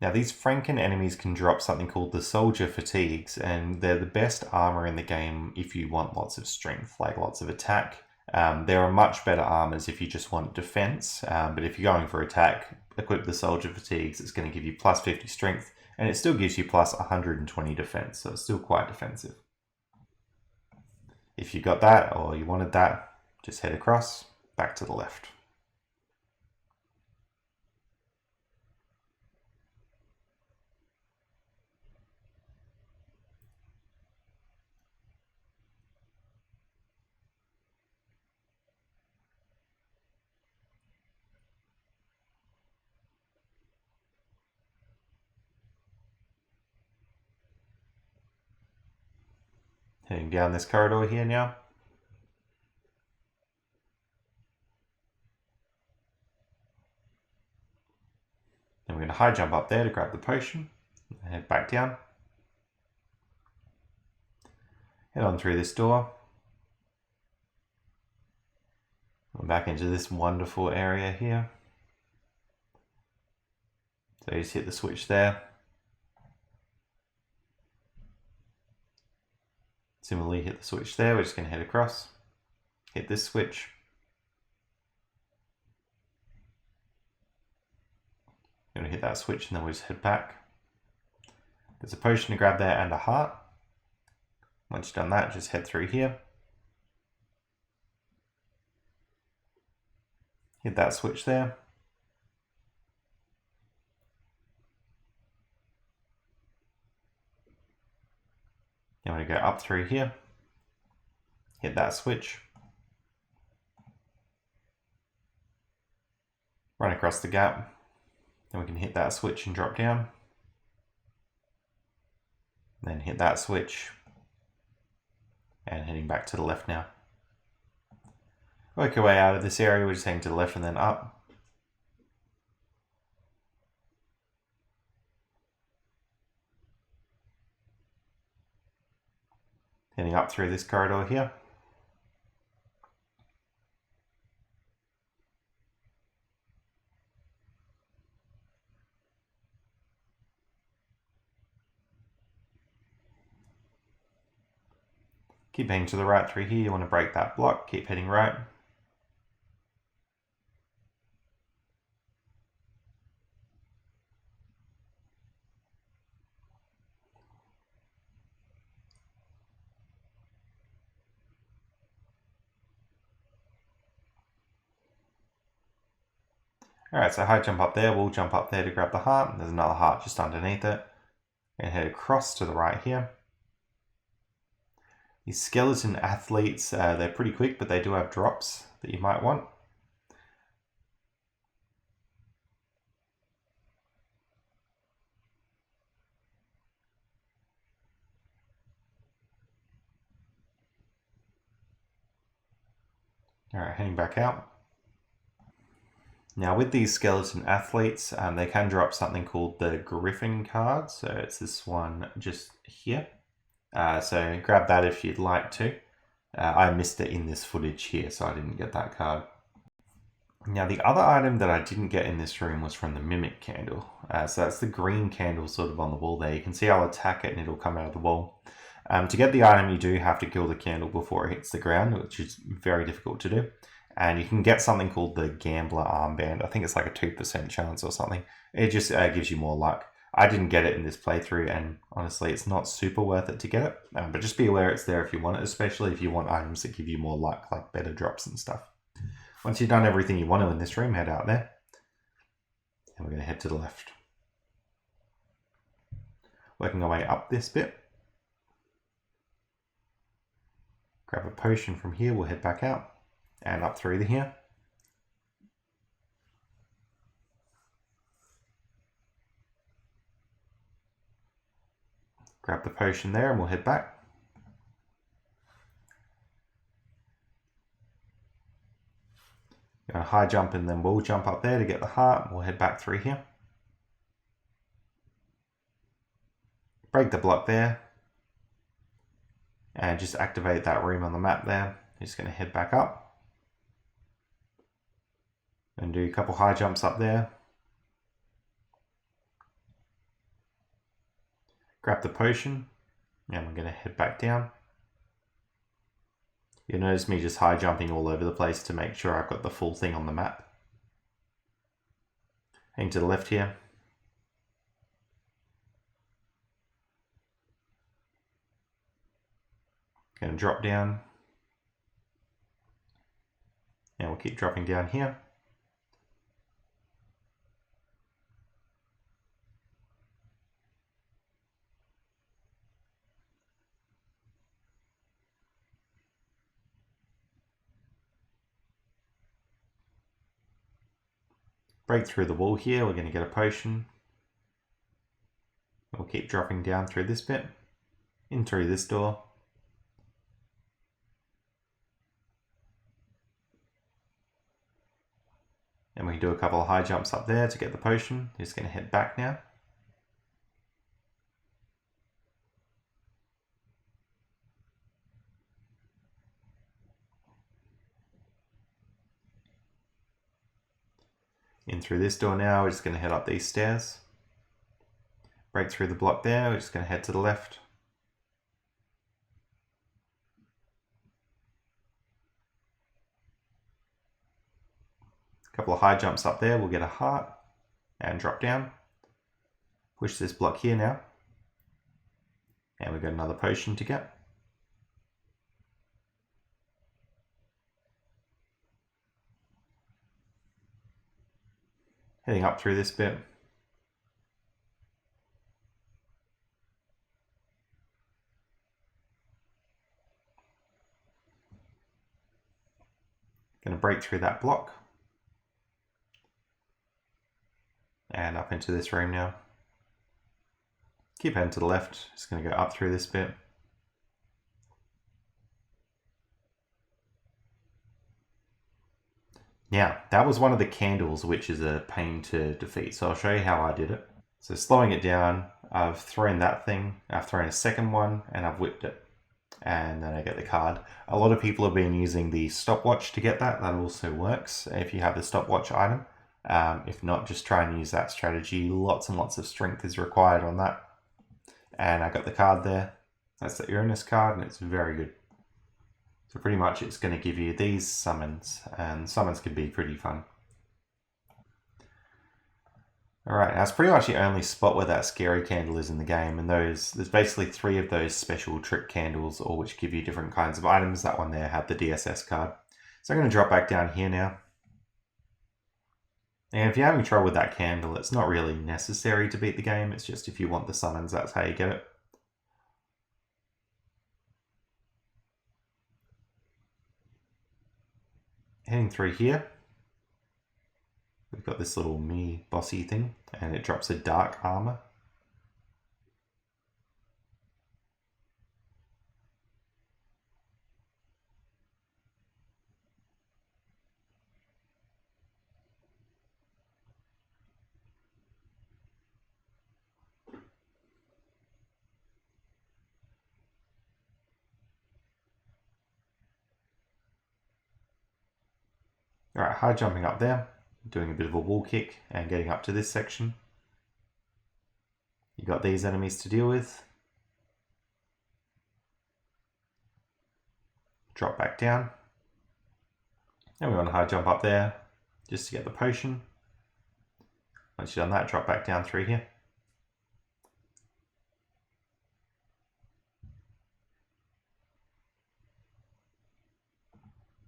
Now these Franken enemies can drop something called the Soldier Fatigues, and they're the best armor in the game if you want lots of strength, like lots of attack. There are much better armors if you just want defense, but if you're going for attack, equip the Soldier Fatigues. It's going to give you plus 50 strength, and it still gives you plus 120 defense, so it's still quite defensive. If you got that, or you wanted that, just head across, back to the left. Heading down this corridor here now. Then we're going to high jump up there to grab the potion and head back down. Head on through this door. We're back into this wonderful area here. So you just hit the switch there. Similarly, hit the switch there. We're just going to head across. Hit this switch. Going to hit that switch and then we'll just head back. There's a potion to grab there and a heart. Once you've done that, just head through here. Hit that switch there. Then we're going to go up through here. Hit that switch. Run across the gap. Then we can hit that switch and drop down. Then hit that switch. And heading back to the left now. Work our way out of this area, we're just heading to the left and then up. Heading up through this corridor here. Keep heading to the right through here, you want to break that block, keep heading right. Alright, so high jump up there, we'll jump up there to grab the heart. There's another heart just underneath it. And head across to the right here. These skeleton athletes, they're pretty quick, but they do have drops that you might want. Alright, heading back out. Now with these skeleton athletes, they can drop something called the Griffin card. So it's this one just here. So grab that if you'd like to. I missed it in this footage here, so I didn't get that card. Now the other item that I didn't get in this room was from the Mimic candle. So that's the green candle sort of on the wall there. You can see I'll attack it and it'll come out of the wall. To get the item, you do have to kill the candle before it hits the ground, which is very difficult to do. And you can get something called the Gambler Armband. I think it's like a 2% chance or something. It just gives you more luck. I didn't get it in this playthrough, and honestly, it's not super worth it to get it. But just be aware it's there if you want it, especially if you want items that give you more luck, like better drops and stuff. Once you've done everything you want to in this room, head out there. And we're going to head to the left. Working our way up this bit. Grab a potion from here, we'll head back out. And up through here. Grab the potion there and we'll head back. Going to high jump and then we'll jump up there to get the heart. We'll head back through here. Break the block there. And just activate that room on the map there. Just going to head back up. And do a couple high jumps up there. Grab the potion. And we're going to head back down. You'll notice me just high jumping all over the place to make sure I've got the full thing on the map. Heading to the left here. Going to drop down. And we'll keep dropping down here. Break through the wall here, we're going to get a potion. We'll keep dropping down through this bit, in through this door. And we can do a couple of high jumps up there to get the potion. Just going to head back now. In through this door now, we're just going to head up these stairs. Break through the block there, we're just going to head to the left. A couple of high jumps up there, we'll get a heart and drop down. Push this block here now. And we've got another potion to get. Heading up through this bit. Going to break through that block. And up into this room now. Keep heading to the left. Just going to go up through this bit. Now, that was one of the candles, which is a pain to defeat. So I'll show you how I did it. So slowing it down, I've thrown that thing, I've thrown a second one, and I've whipped it. And then I get the card. A lot of people have been using the stopwatch to get that. That also works if you have the stopwatch item. If not, just try and use that strategy. Lots and lots of strength is required on that. And I got the card there. That's the Uranus card, and it's very good. So pretty much it's going to give you these summons, and summons can be pretty fun. Alright, that's pretty much the only spot where that scary candle is in the game, and there's basically 3 of those special trick candles, all which give you different kinds of items. That one there had the DSS card. So I'm going to drop back down here now. And if you're having trouble with that candle, it's not really necessary to beat the game, it's just if you want the summons, that's how you get it. Heading through here, we've got this little mini bossy thing, and it drops a dark armor. Alright, high jumping up there, doing a bit of a wall kick and getting up to this section. You've got these enemies to deal with. Drop back down. And we want to high jump up there just to get the potion. Once you've done that, drop back down through here.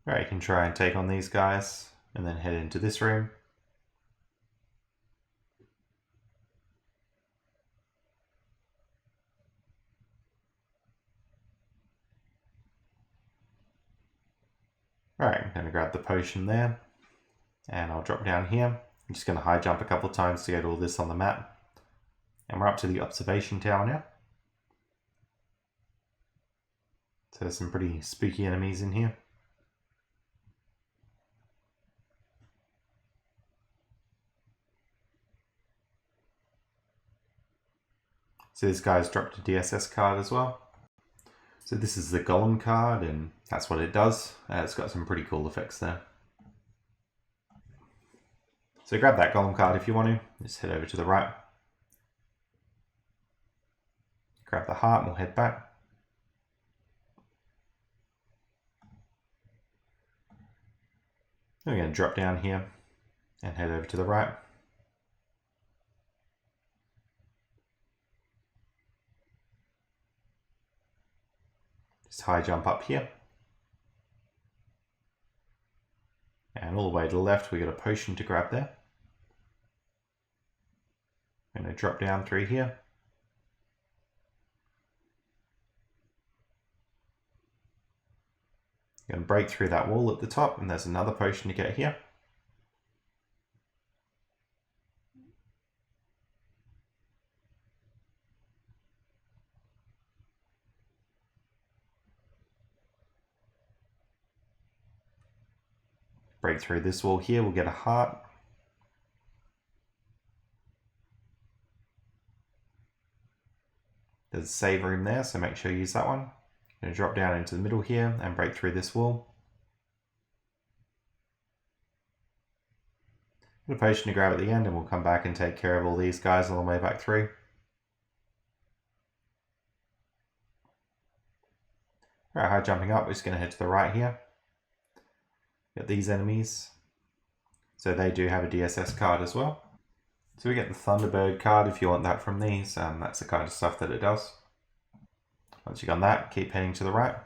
Alright, you can try and take on these guys and then head into this room. Alright, I'm going to grab the potion there and I'll drop down here. I'm just going to high jump a couple of times to get all this on the map. And we're up to the observation tower now. So there's some pretty spooky enemies in here. So this guy's dropped a DSS card as well. So this is the Golem card, and that's what it does. It's got some pretty cool effects there. So grab that Golem card if you want to. Just head over to the right. Grab the heart and we'll head back. Then we're going to drop down here and head over to the right. Just high jump up here. And all the way to the left, we got a potion to grab there. I'm going to drop down through here. You're going to break through that wall at the top, and there's another potion to get here. Break through this wall here, we'll get a heart. There's a save room there, so make sure you use that one. I'm going to drop down into the middle here and break through this wall. Get a potion to grab at the end and we'll come back and take care of all these guys on the way back through. Alright, high jumping up, we're just going to head to the right here. Get these enemies. So they do have a DSS card as well. So we get the Thunderbird card if you want that from these. That's the kind of stuff that it does. Once you've done that, keep heading to the right.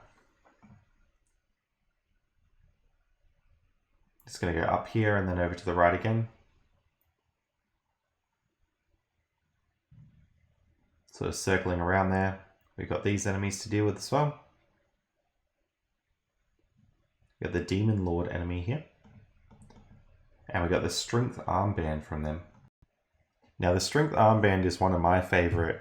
Just going to go up here and then over to the right again. Sort of circling around there. We've got these enemies to deal with as well. We've got the Demon Lord enemy here. And we got the Strength Armband from them. Now the Strength Armband is one of my favorite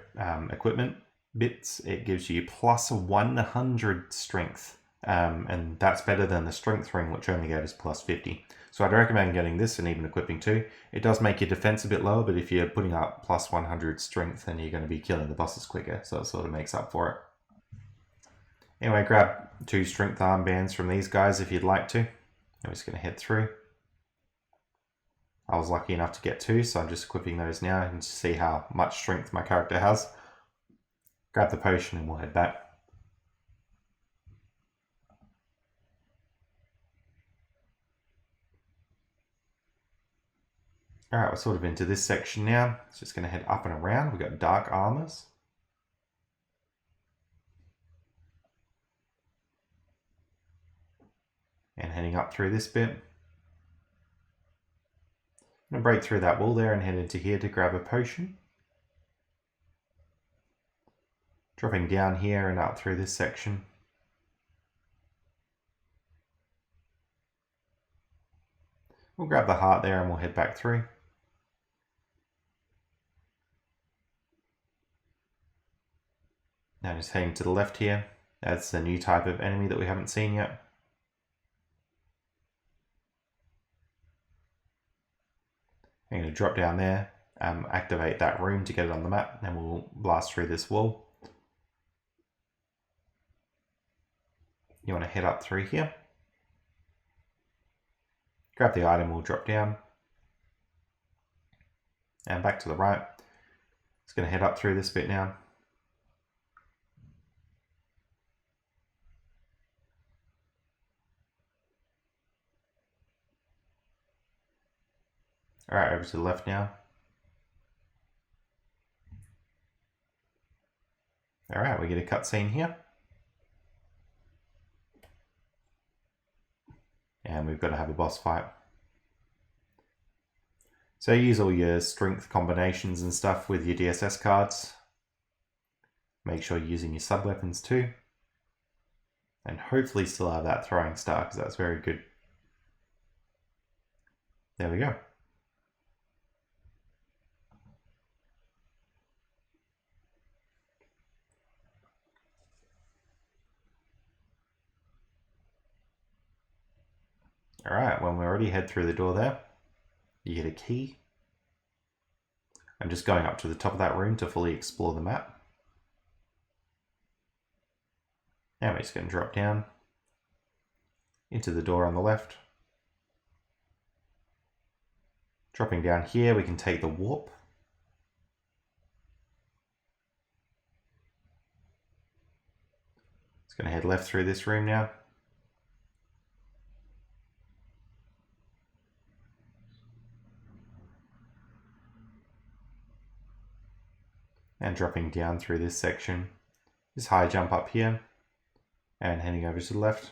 equipment bits. It gives you plus 100 strength. And that's better than the Strength Ring, which only gave us plus 50. So I'd recommend getting this and even equipping too. It does make your defense a bit lower, but if you're putting up plus 100 strength, then you're going to be killing the bosses quicker. So it sort of makes up for it. Anyway, grab 2 strength armbands from these guys if you'd like to. I'm just going to head through. I was lucky enough to get 2, so I'm just equipping those now and see how much strength my character has. Grab the potion and we'll head back. Alright, we're sort of into this section now. It's just going to head up and around. We've got dark armors. And heading up through this bit. I'm going to break through that wall there and head into here to grab a potion. Dropping down here and up through this section. We'll grab the heart there and we'll head back through. Now just heading to the left here. That's a new type of enemy that we haven't seen yet. I'm going to drop down there, activate that room to get it on the map, and we'll blast through this wall. You want to head up through here. Grab the item, we'll drop down. And back to the right. It's going to head up through this bit now. Alright, over to the left now. Alright, we get a cutscene here. And we've got to have a boss fight. So use all your strength combinations and stuff with your DSS cards. Make sure you're using your sub-weapons too. And hopefully still have that throwing star, because that's very good. There we go. Alright, when we already head through the door there, you get a key. I'm just going up to the top of that room to fully explore the map. Now we're just going to drop down into the door on the left. Dropping down here, we can take the warp. It's going to head left through this room now. And dropping down through this section. This high jump up here. And heading over to the left.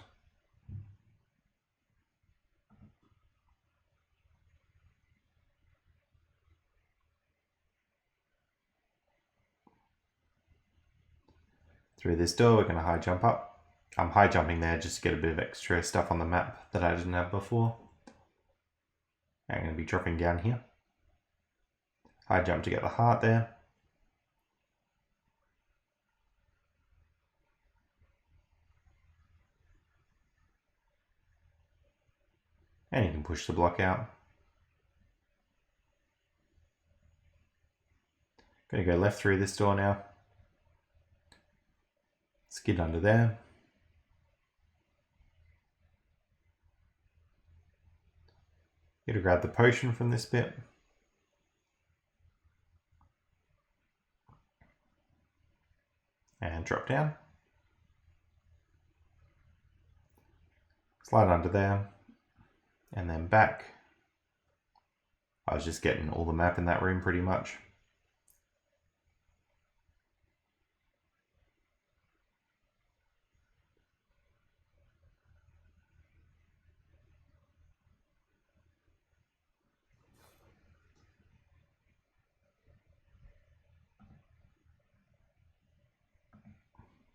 Through this door, we're going to high jump up. I'm high jumping there just to get a bit of extra stuff on the map that I didn't have before. I'm going to be dropping down here. High jump to get the heart there. And you can push the block out. Going to go left through this door now. Skid under there. Going to grab the potion from this bit. And drop down. Slide under there. And then back. I was just getting all the map in that room pretty much.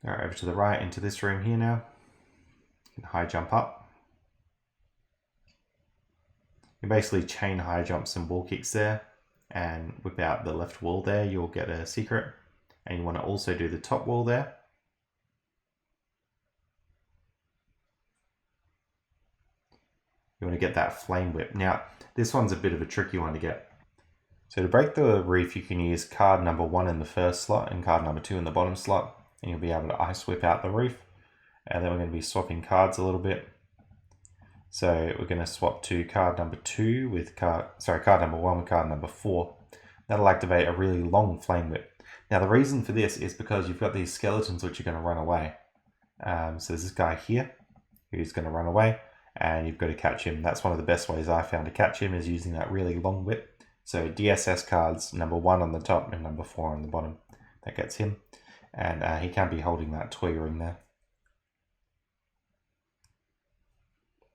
Alright, over to the right into this room here now. You can high jump up. You basically chain high jumps and wall kicks there, and whip out the left wall there, you'll get a secret. And you want to also do the top wall there. You want to get that flame whip. Now, this one's a bit of a tricky one to get. So to break the reef, you can use card number 1 in the first slot and card number 2 in the bottom slot, and you'll be able to ice whip out the reef. And then we're going to be swapping cards a little bit. So we're going to swap to card number 2 with card number 1 with card number 4. That'll activate a really long flame whip. Now the reason for this is because you've got these skeletons which are going to run away. So there's this guy here who's going to run away, and you've got to catch him. That's one of the best ways I found to catch him, is using that really long whip. So DSS cards, number 1 on the top and number 4 on the bottom. That gets him. And he can be holding that toy ring there.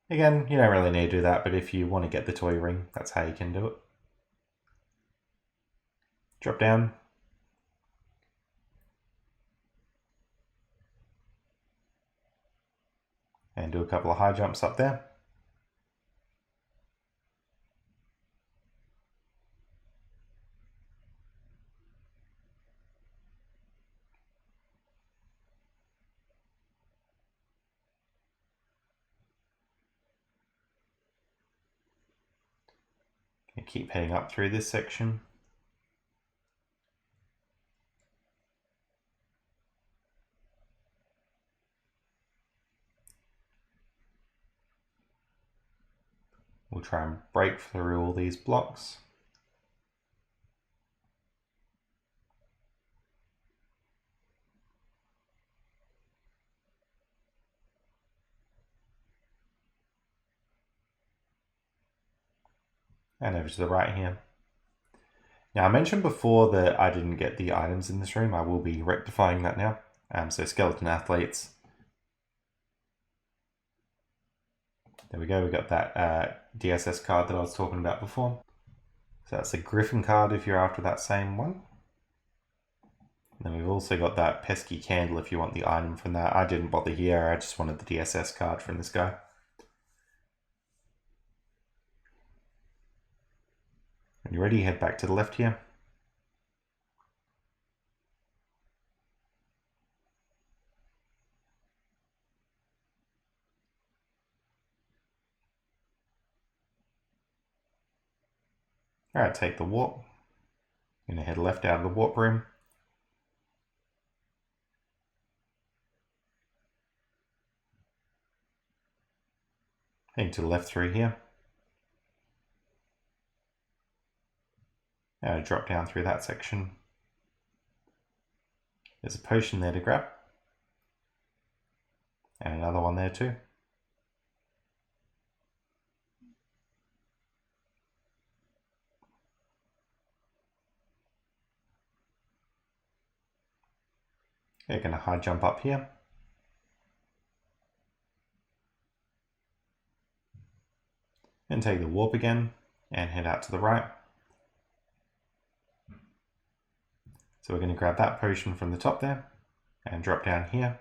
Again, you don't really need to do that, but if you want to get the toy ring, that's how you can do it. Drop down. And do a couple of high jumps up there. And keep heading up through this section. We'll try and break through all these blocks. And over to the right here. Now, I mentioned before that I didn't get the items in this room. I will be rectifying that now. So skeleton athletes. There we go, we got that DSS card that I was talking about before. So that's a Griffin card if you're after that same one. And then we've also got that pesky candle if you want the item from that. I didn't bother here, I just wanted the DSS card from this guy. When you're ready, head back to the left here. Alright, take the warp. I'm going to head left out of the warp room. Heading to the left through here. Now drop down through that section. There's a potion there to grab. And another one there too. You're going to high jump up here. And take the warp again and head out to the right. So we're going to grab that potion from the top there and drop down here.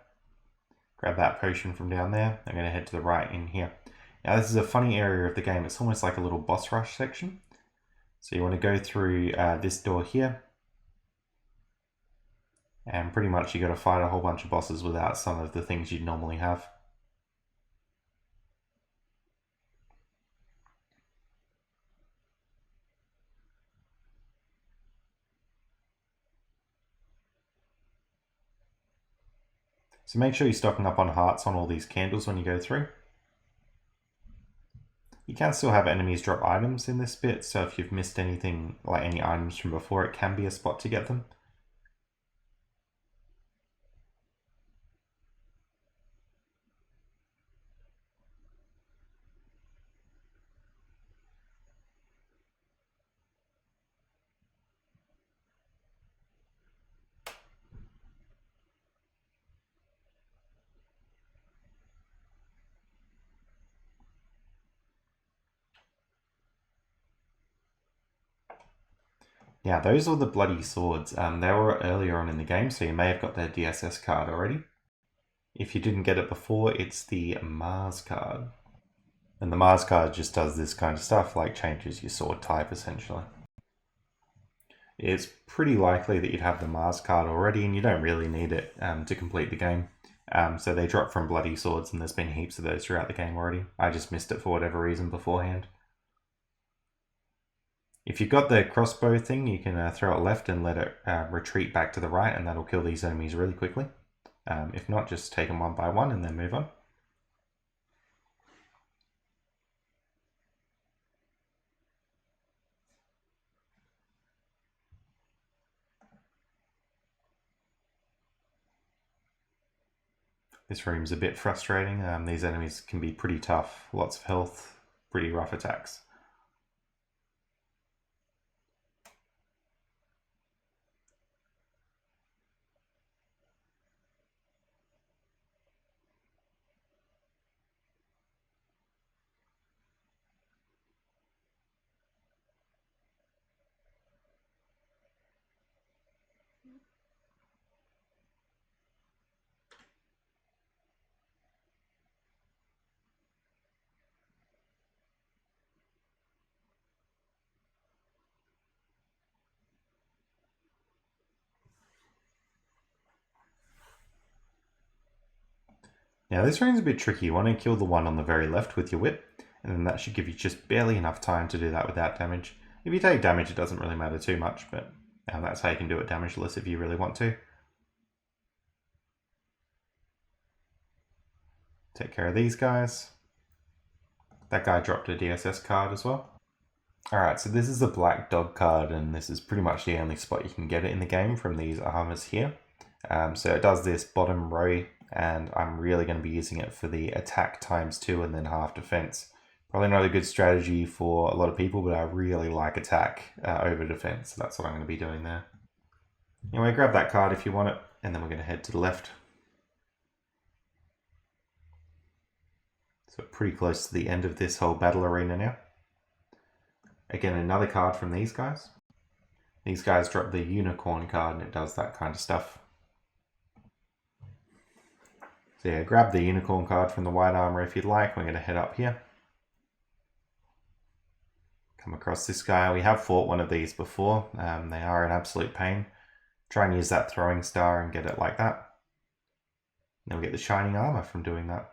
Grab that potion from down there. I'm going to head to the right in here. Now this is a funny area of the game. It's almost like a little boss rush section. So you want to go through this door here. And pretty much you got to fight a whole bunch of bosses without some of the things you'd normally have. So make sure you're stocking up on hearts on all these candles when you go through. You can still have enemies drop items in this bit, so if you've missed anything, like any items from before, it can be a spot to get them. Yeah, those are the bloody swords. They were earlier on in the game, so you may have got their DSS card already. If you didn't get it before, it's the Mars card. And the Mars card just does this kind of stuff, like changes your sword type, essentially. It's pretty likely that you'd have the Mars card already, and you don't really need it to complete the game. So they drop from bloody swords, and there's been heaps of those throughout the game already. I just missed it for whatever reason beforehand. If you've got the crossbow thing, you can throw it left and let it retreat back to the right, and that'll kill these enemies really quickly. If not, just take them one by one and then move on. This room's a bit frustrating. These enemies can be pretty tough, lots of health, pretty rough attacks. Now this room's a bit tricky. You want to kill the one on the very left with your whip, and then that should give you just barely enough time to do that without damage. If you take damage, it doesn't really matter too much, but that's how you can do it damageless if you really want to. Take care of these guys. That guy dropped a DSS card as well. Alright, so this is a black dog card, and this is pretty much the only spot you can get it in the game from these armors here. So it does this bottom row, and I'm really going to be using it for the attack ×2 and then half defense. Probably not a good strategy for a lot of people, but I really like attack over defense, so that's what I'm going to be doing there. Anyway, grab that card if you want it, and then we're going to head to the left. So pretty close to the end of this whole battle arena now. Again, another card from these guys. These guys drop the unicorn card, and it does that kind of stuff. So yeah, grab the unicorn card from the white armor if you'd like. We're going to head up here. Come across this guy. We have fought one of these before. They are an absolute pain. Try and use that throwing star and get it like that. Then we get the shining armor from doing that.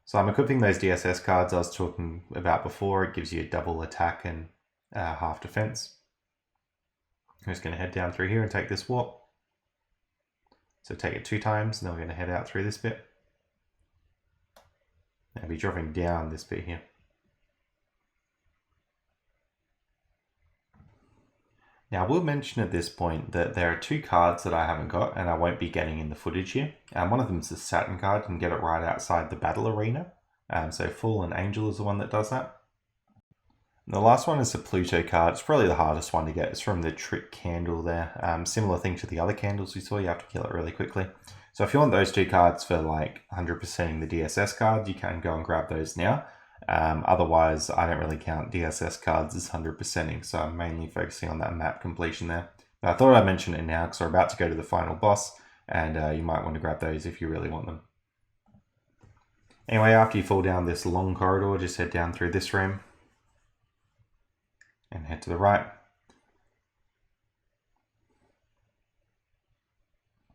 So I'm equipping those DSS cards I was talking about before. It gives you a double attack and half defense. I'm just going to head down through here and take this warp. So take it 2 times, and then we're going to head out through this bit. I'll be dropping down this bit here. Now I will mention at this point that there are 2 cards that I haven't got and I won't be getting in the footage here. One of them is the Saturn card, you can get it right outside the battle arena. So Fallen Angel is the one that does that. And the last one is the Pluto card. It's probably the hardest one to get. It's from the Trick Candle there. Similar thing to the other candles we saw, you have to kill it really quickly. So if you want those 2 cards for like 100%ing the DSS cards, you can go and grab those now. Otherwise, I don't really count DSS cards as 100%ing, so I'm mainly focusing on that map completion there. But I thought I'd mention it now because we're about to go to the final boss, and you might want to grab those if you really want them. Anyway, after you fall down this long corridor, just head down through this room and head to the right.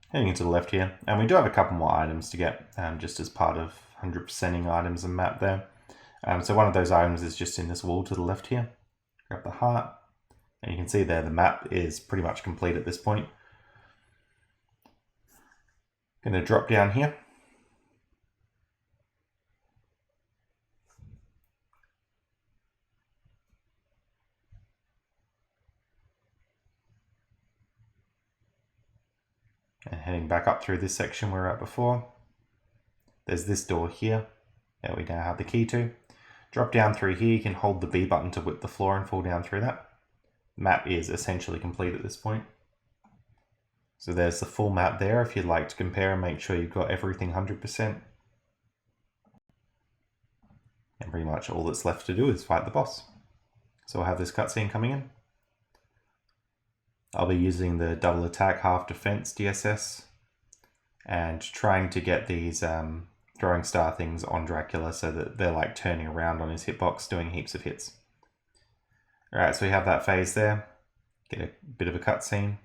Heading into the left here, and we do have a couple more items to get just as part of 100%ing items and map there. So one of those items is just in this wall to the left here. Grab the heart, and you can see there the map is pretty much complete at this point. Going to drop down here. And heading back up through this section we were at before. There's this door here that we now have the key to. Drop down through here, you can hold the B button to whip the floor and fall down through that. The map is essentially complete at this point. So there's the full map there if you'd like to compare and make sure you've got everything 100%. And pretty much all that's left to do is fight the boss. So we'll have this cutscene coming in. I'll be using the double attack, half defense DSS and trying to get these throwing star things on Dracula so that they're like turning around on his hitbox doing heaps of hits. Alright, so we have that phase there. Get a bit of a cutscene.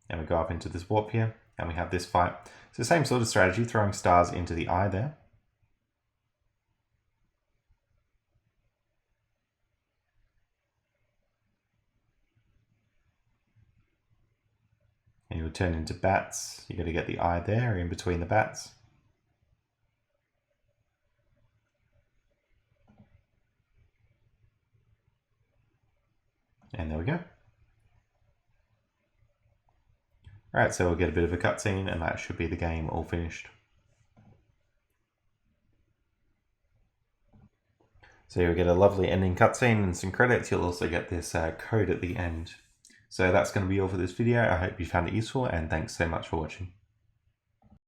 And we go up into this warp here and we have this fight. So same sort of strategy, throwing stars into the eye there. And you'll turn into bats. You got to get the eye there in between the bats. And there we go. Alright, so we'll get a bit of a cutscene and that should be the game all finished. So you'll get a lovely ending cutscene and some credits. You'll also get this code at the end. So that's going to be all for this video. I hope you found it useful and thanks so much for watching.